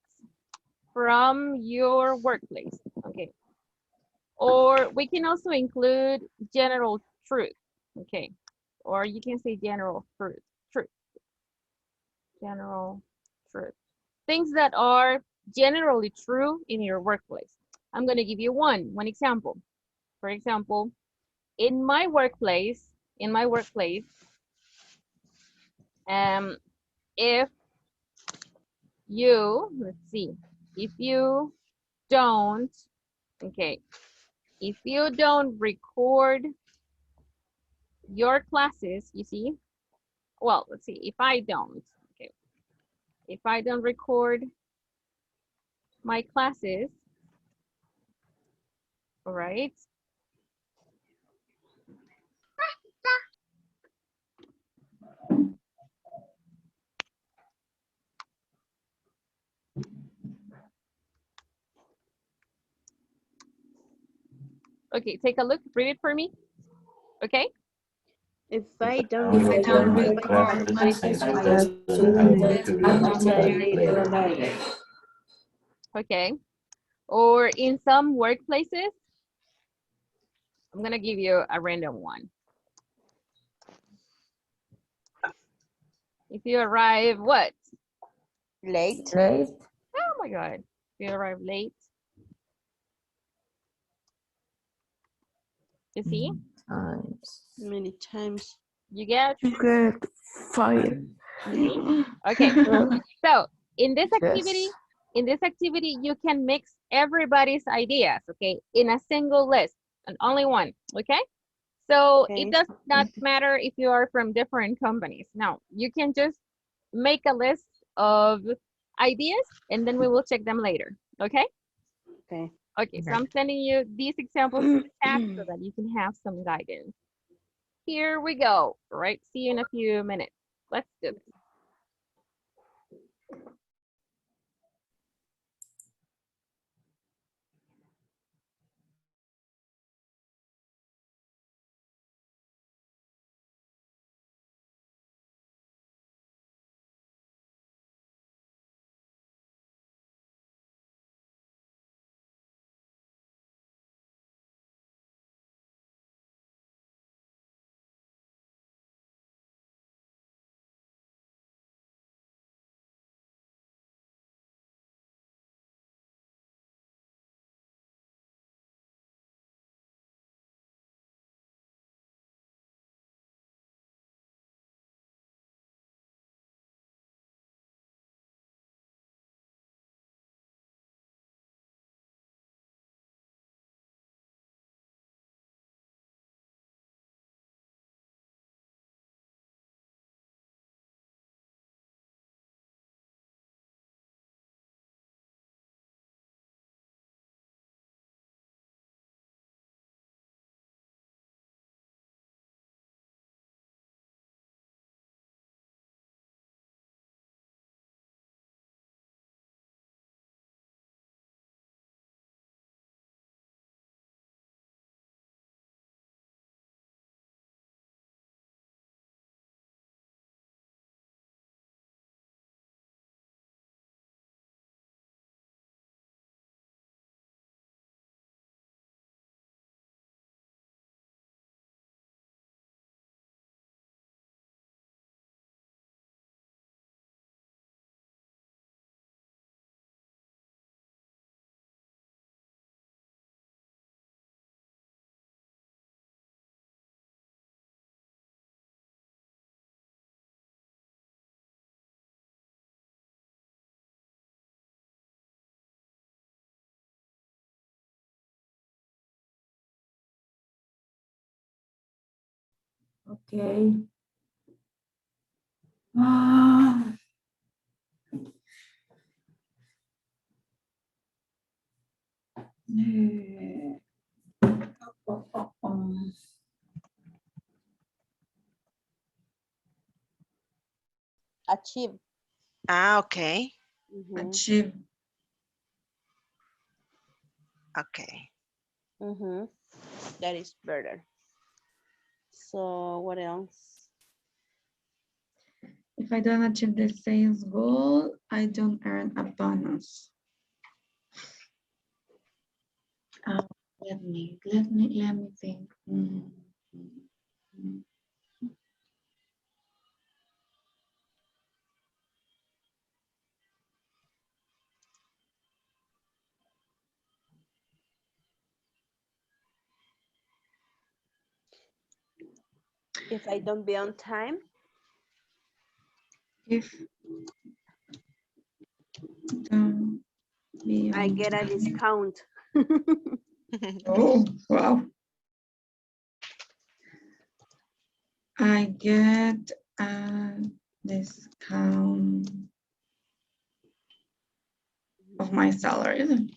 from your workplace. Okay, or we can also include general truth. Okay, or you can say general truth. General truth. Things that are generally true in your workplace. I'm going to give you one example. For example, in my workplace, if you, let's see, if you don't, okay, if you don't record your classes, you see, well, let's see, if I don't, okay, if I don't record my classes, all right, okay, take a look, read it for me, okay? If I don't Record record my my classes, classes, I will later. Okay, or in some workplaces, I'm gonna give you a random one. If you arrive, what? Late. Oh my God, if you arrive late. You see? Many times. You get? You get fired. Okay, so in this activity, you can mix everybody's ideas, okay, in a single list, and only one, okay? So it does not matter if you are from different companies. No, you can just make a list of ideas and then we will check them later, okay? Okay, so I'm sending you these examples to the chat so that you can have some guidance. Here we go, all right? See you in a few minutes. Let's do this. Okay. Ah, eh, um, Achieve. Ah, okay. Achieve. Okay. That is better. So what else? If I don't achieve the sales goal, I don't earn a bonus. Let me think. If I don't be on time, If don't be I on get a time. discount. Oh, wow. I get a discount of my salary.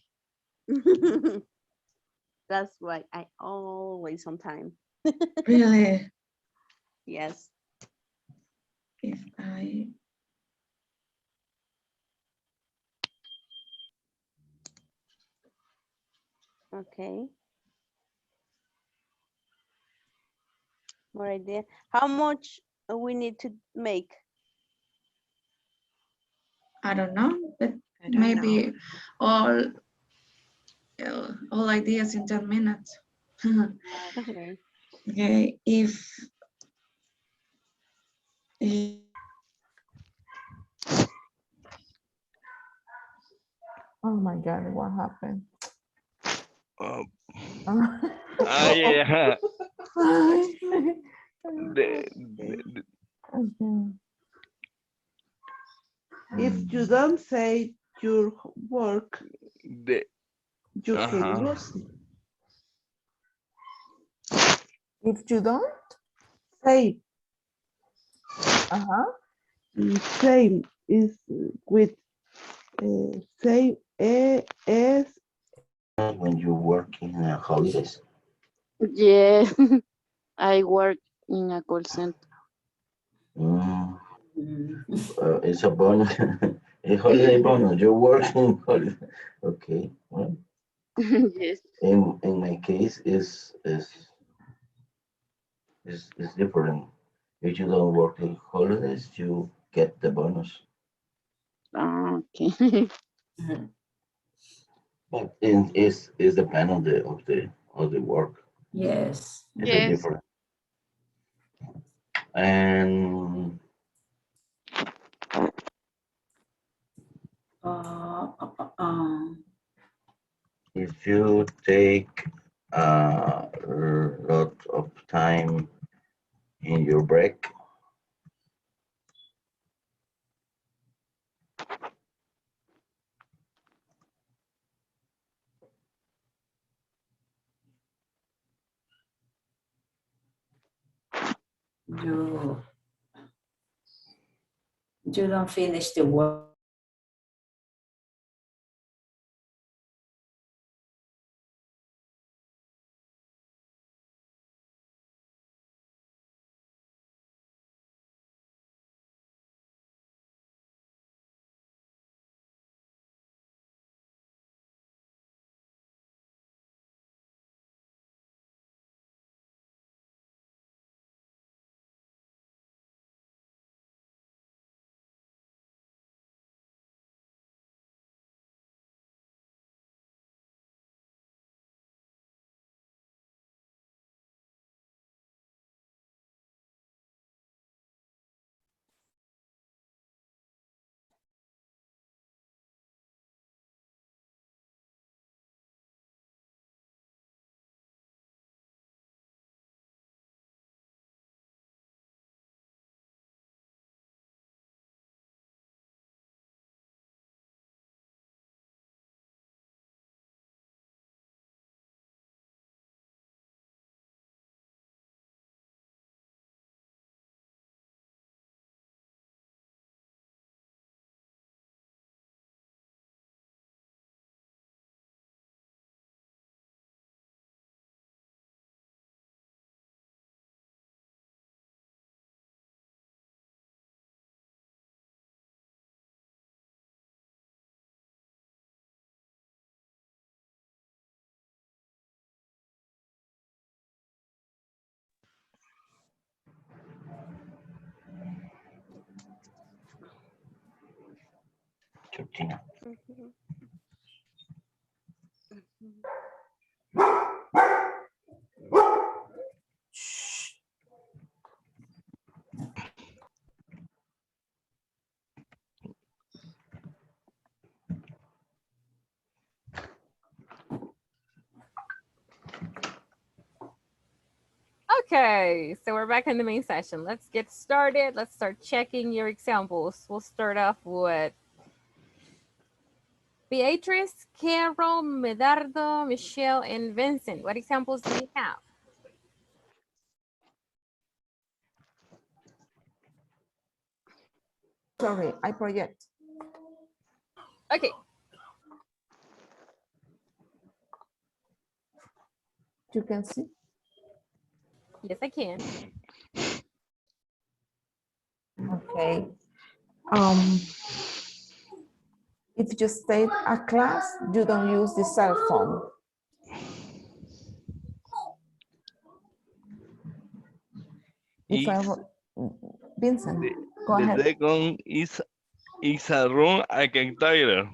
That's why I always on time. Really? Yes. If I Okay. More idea. How much we need to make? I don't know, but I don't maybe know. all ideas in 10 minutes. Okay. Okay, if Oh my God, what happened? Yeah. Okay. If you don't say your work, The, you can uh-huh. lose it. If you don't, Say, same is with same as When you work in holidays. Yeah, I work in a call center. It's a bonus. A holiday bonus. You're working holiday. Okay. Well, Yes. in my case is different. If you don't work in holidays, you get the bonus. Okay. But is depend on the work. Yes. It's a Yes. different. And if you take a lot of time in your break, You don't finish the work. Mhm. Okay, so we're back in the main session. Let's get started. Let's start checking your examples. We'll start off with Beatrice, Carol, Medardo, Michelle, and Vincent. What examples do you have? Sorry, I project. Okay. You can see. Yes, I can. Okay. If you stay at class, you don't use the cell phone. If I were, Vincent, go The ahead. second is a room I can tire.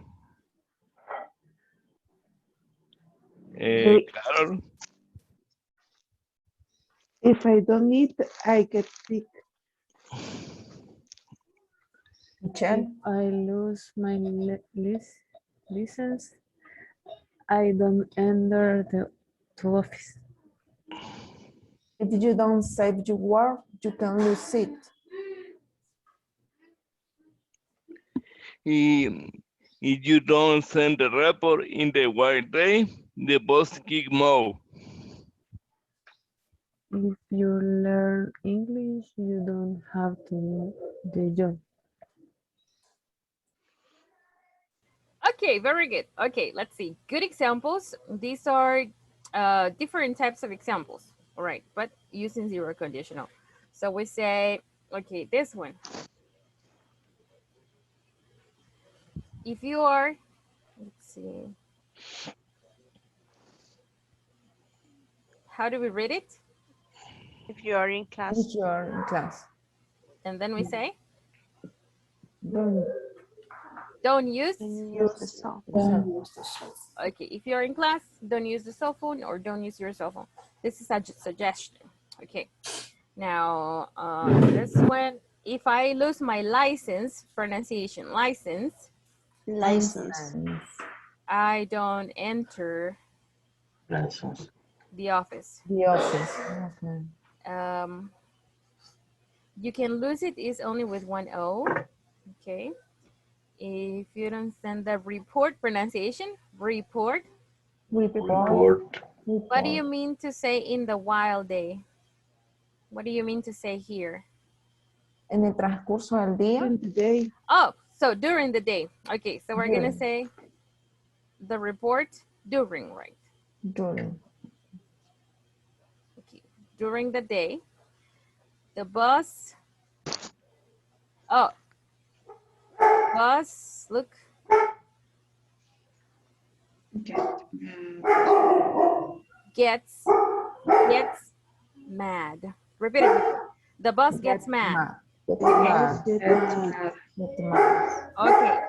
Carol, If I don't eat, I get sick. Michelle, I lose my license, I don't enter the office. if you don't save your work, you can lose it. if you don't send the report in the right day, the boss kick more. If you learn English, you don't have to do the job. Okay, very good. Okay, let's see. Good examples. These are different types of examples. All right, but using zero conditional. So we say, okay, this one. If you are, let's see. How do we read it? If you are in class. If you are in class. And then we say? Don't use the cell. Okay, if you're in class, don't use the cell phone or don't use your cell phone. This is a suggestion. Okay. Now, this one, if I lose my license, pronunciation, license, I don't enter the office. The office. Okay. You can lose it is only with one O. Okay. If you don't send the report, pronunciation, report. What do you mean to say in the wild day? What do you mean to say here? En el transcurso del día. Oh, so during the day. Okay, so we're going to say the report during, right? During. Okay, during the day. The bus. Oh, bus, look. Gets mad. Repeat it. The bus gets mad. Okay.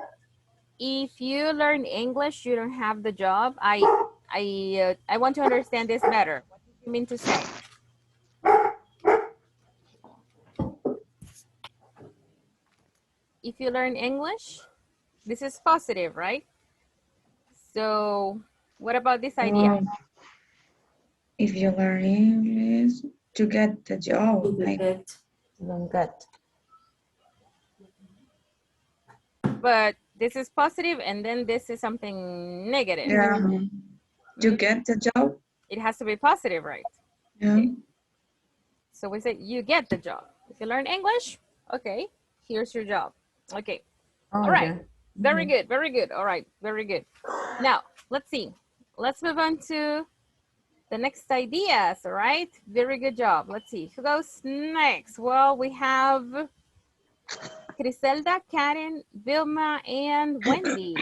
If you learn English, you don't have the job. I want to understand this better. What do you mean to say? If you learn English, this is positive, right? So what about this idea? If you learn English, to get the job. Don't get. But this is positive and then this is something negative. Yeah. To get the job. It has to be positive, right? Yeah. Okay. So we say you get the job. If you learn English, okay, here's your job. Okay. All right. Very good. Very good. All right. Very good. Now, let's see. Let's move on to the next ideas. All right. Very good job. Let's see. Who goes next? Well, we have Griselda, Karen, Vilma, and Wendy.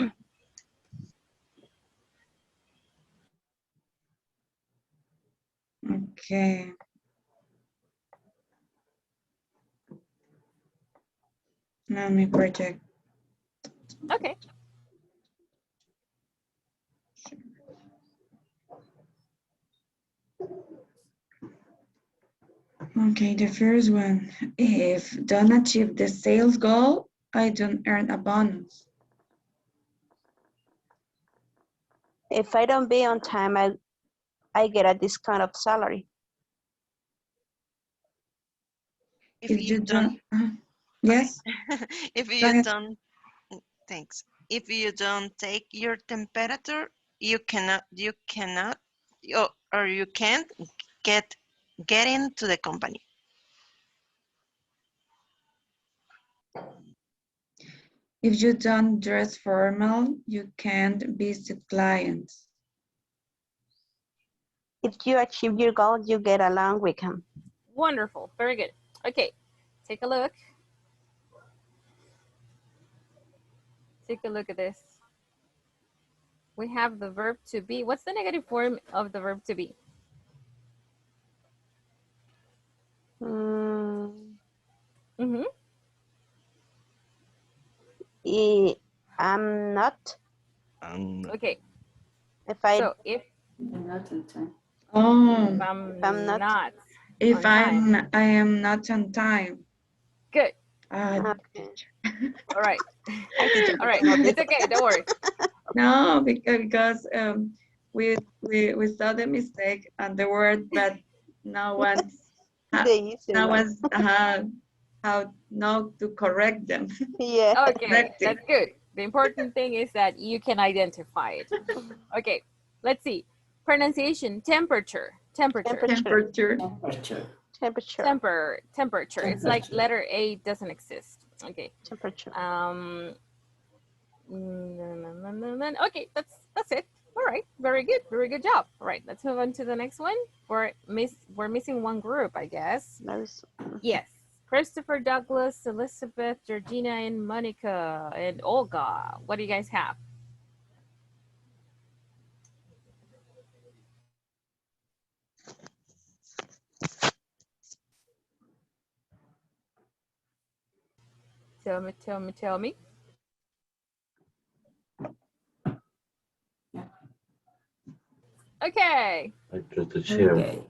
Okay. Let me project. Okay. Okay, the first one. If don't achieve the sales goal, I don't earn a bonus. If I don't be on time, I get a discount of salary. If you don't, yes. If Go you ahead. don't, thanks. If you don't take your temperature, you cannot, or you can't get into the company. If you don't dress formal, you can't visit clients. If you achieve your goal, you get a long weekend. Wonderful. Very good. Okay, take a look. Take a look at this. We have the verb to be. What's the negative form of the verb to be? I'm not. Okay. If I so if I'm not on time. Oh, if I'm not if on time. I am not on time. Good. Okay. All right. All right. It's okay. Don't worry. No, because we saw the mistake on the word, but no one's how not to correct them. Yeah. Okay, that's good. The important thing is that you can identify it. Okay, let's see. Pronunciation, temperature. Temperature. Temperature. It's like letter A doesn't exist. Okay. Temperature. Okay, that's it. All right, very good job. All right, let's move on to the next one. We're missing one group, I guess. Yes. Christopher, Douglas, Elizabeth, Georgina, and Monica, and Olga. What do you guys have? Tell me. Okay. Okay.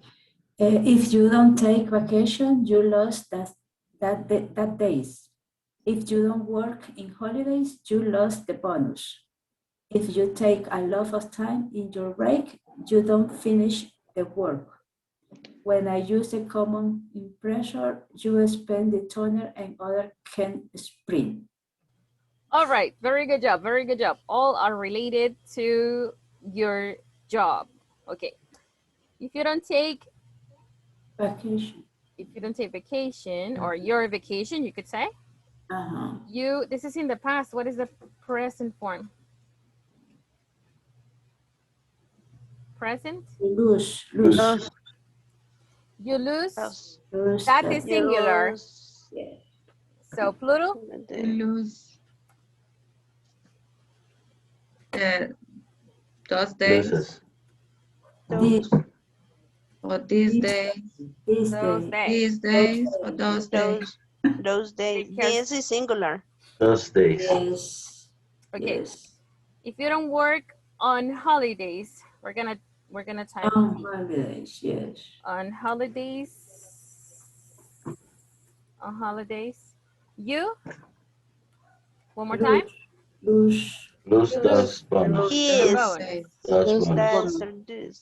If you don't take vacation, you lost that days. If you don't work in holidays, you lost the bonus. If you take a lot of time in your break, you don't finish the work. When I use a common impressor, you spend the toner and other can sprint. All right, very good job, very good job. All are related to your job. Okay. If you don't take vacation, or your vacation, you could say. This is in the past. What is the present form? Present? Lose. You lose. That is singular. So plural? You lose those days. Or these days. These days or those days. Those days. This is singular. Those days. Yes. Okay. Yes. If you don't work on holidays, we're gonna type on holidays. Yes. On holidays. You. One more time. Lose those bonus. Yes. Those bonus.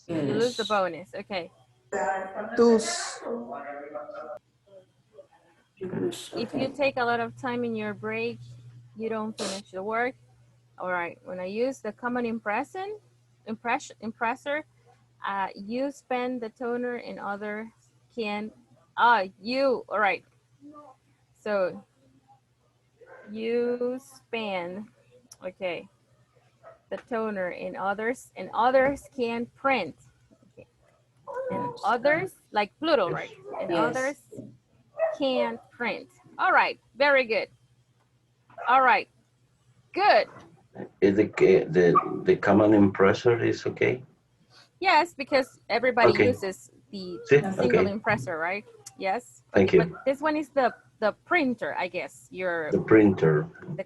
You lose the bonus. Okay. If you take a lot of time in your break, you don't finish the work. All right. When I use the common impressor, you spend the toner and others can. You. All right. So you spend. Okay. The toner and others can print. Okay. And others, like plural, right? And others can't print. All right, very good. All right, good. Is the common impressor is okay? Yes, because everybody uses the single impressor, right? Yes. Thank you. But this one is the printer, I guess. The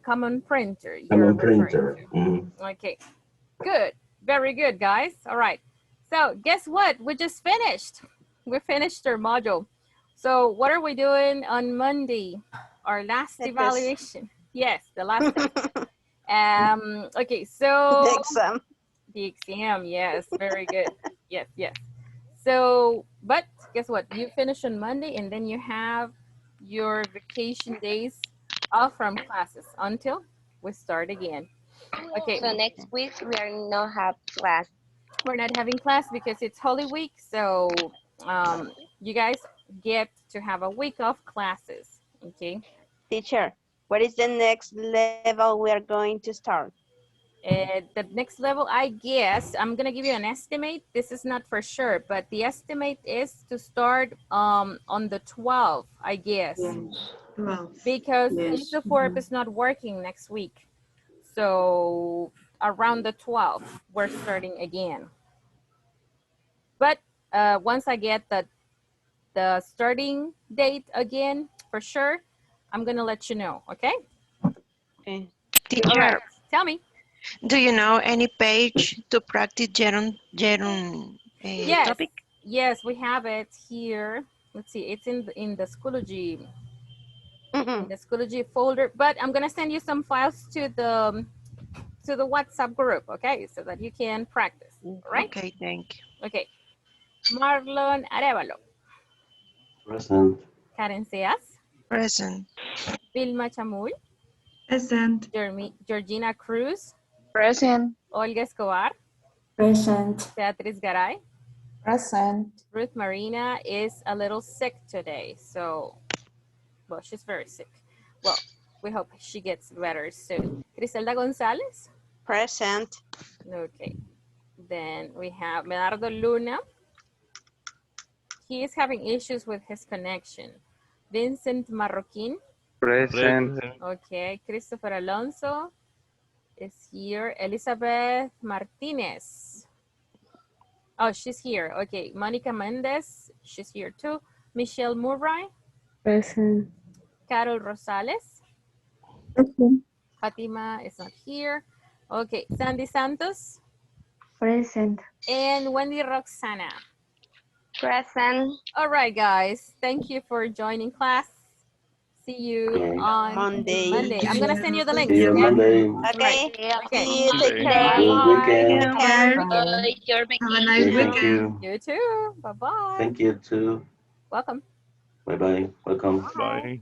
common printer. Common printer. Okay, good. Very good, guys. All right. So guess what? We just finished. We finished our module. So what are we doing on Monday? Our last evaluation. Yes, the last test. Okay, so The exam. The exam, yes, very good. Yes, yes. So, but guess what? You finish on Monday and then you have your vacation days off from classes until we start again. Okay. So next week we are not have class. We're not having class because it's Holy Week. So you guys get to have a week of classes. Okay. Teacher, what is the next level we are going to start? The next level, I guess, I'm gonna give you an estimate. This is not for sure, but the estimate is to start on the 12th, I guess. Yes. 12th. Because Yes. ISOFORP is not working next week. So around the 12th, we're starting again. But once I get the starting date again, for sure, I'm gonna let you know, okay? Okay. Teacher, All right. Tell me. do you know any page to practice Jeron Yes, topic? yes, we have it here. Let's see, it's in the Schoology, in the Schoology folder. But I'm gonna send you some files to the WhatsApp group, okay, so that you can practice. All right? Okay, thank you. Okay. Marlon Arevalo, Present. Karen Seas, Present. Vilma Chamul, Present. Georgina Cruz, Present. Olga Escobar, Present. Beatriz Garay. Present. Ruth Marina is a little sick today, so, well, she's very sick. Well, we hope she gets better soon. Griselda Gonzalez? Present. Okay. Then we have Medardo Luna. He is having issues with his connection. Vincent Marroquin? Present. Okay. Christopher Alonso is here. Elizabeth Martinez. Oh, she's here. Okay. Monica Mendez, she's here too. Michelle Murray. Present. Carol Rosales. Present. Fatima is not here. Okay. Sandy Santos. Present. And Wendy Roxana. Present. All right, guys. Thank you for joining class. See you on Monday. I'm going to send you the link. See you on Monday. Okay. Okay. See you. Take Good care. weekend. Enjoy your vacation. Have a nice Thank weekend. you. You too. Bye-bye. Thank you too. Welcome. Bye bye. Welcome. Bye.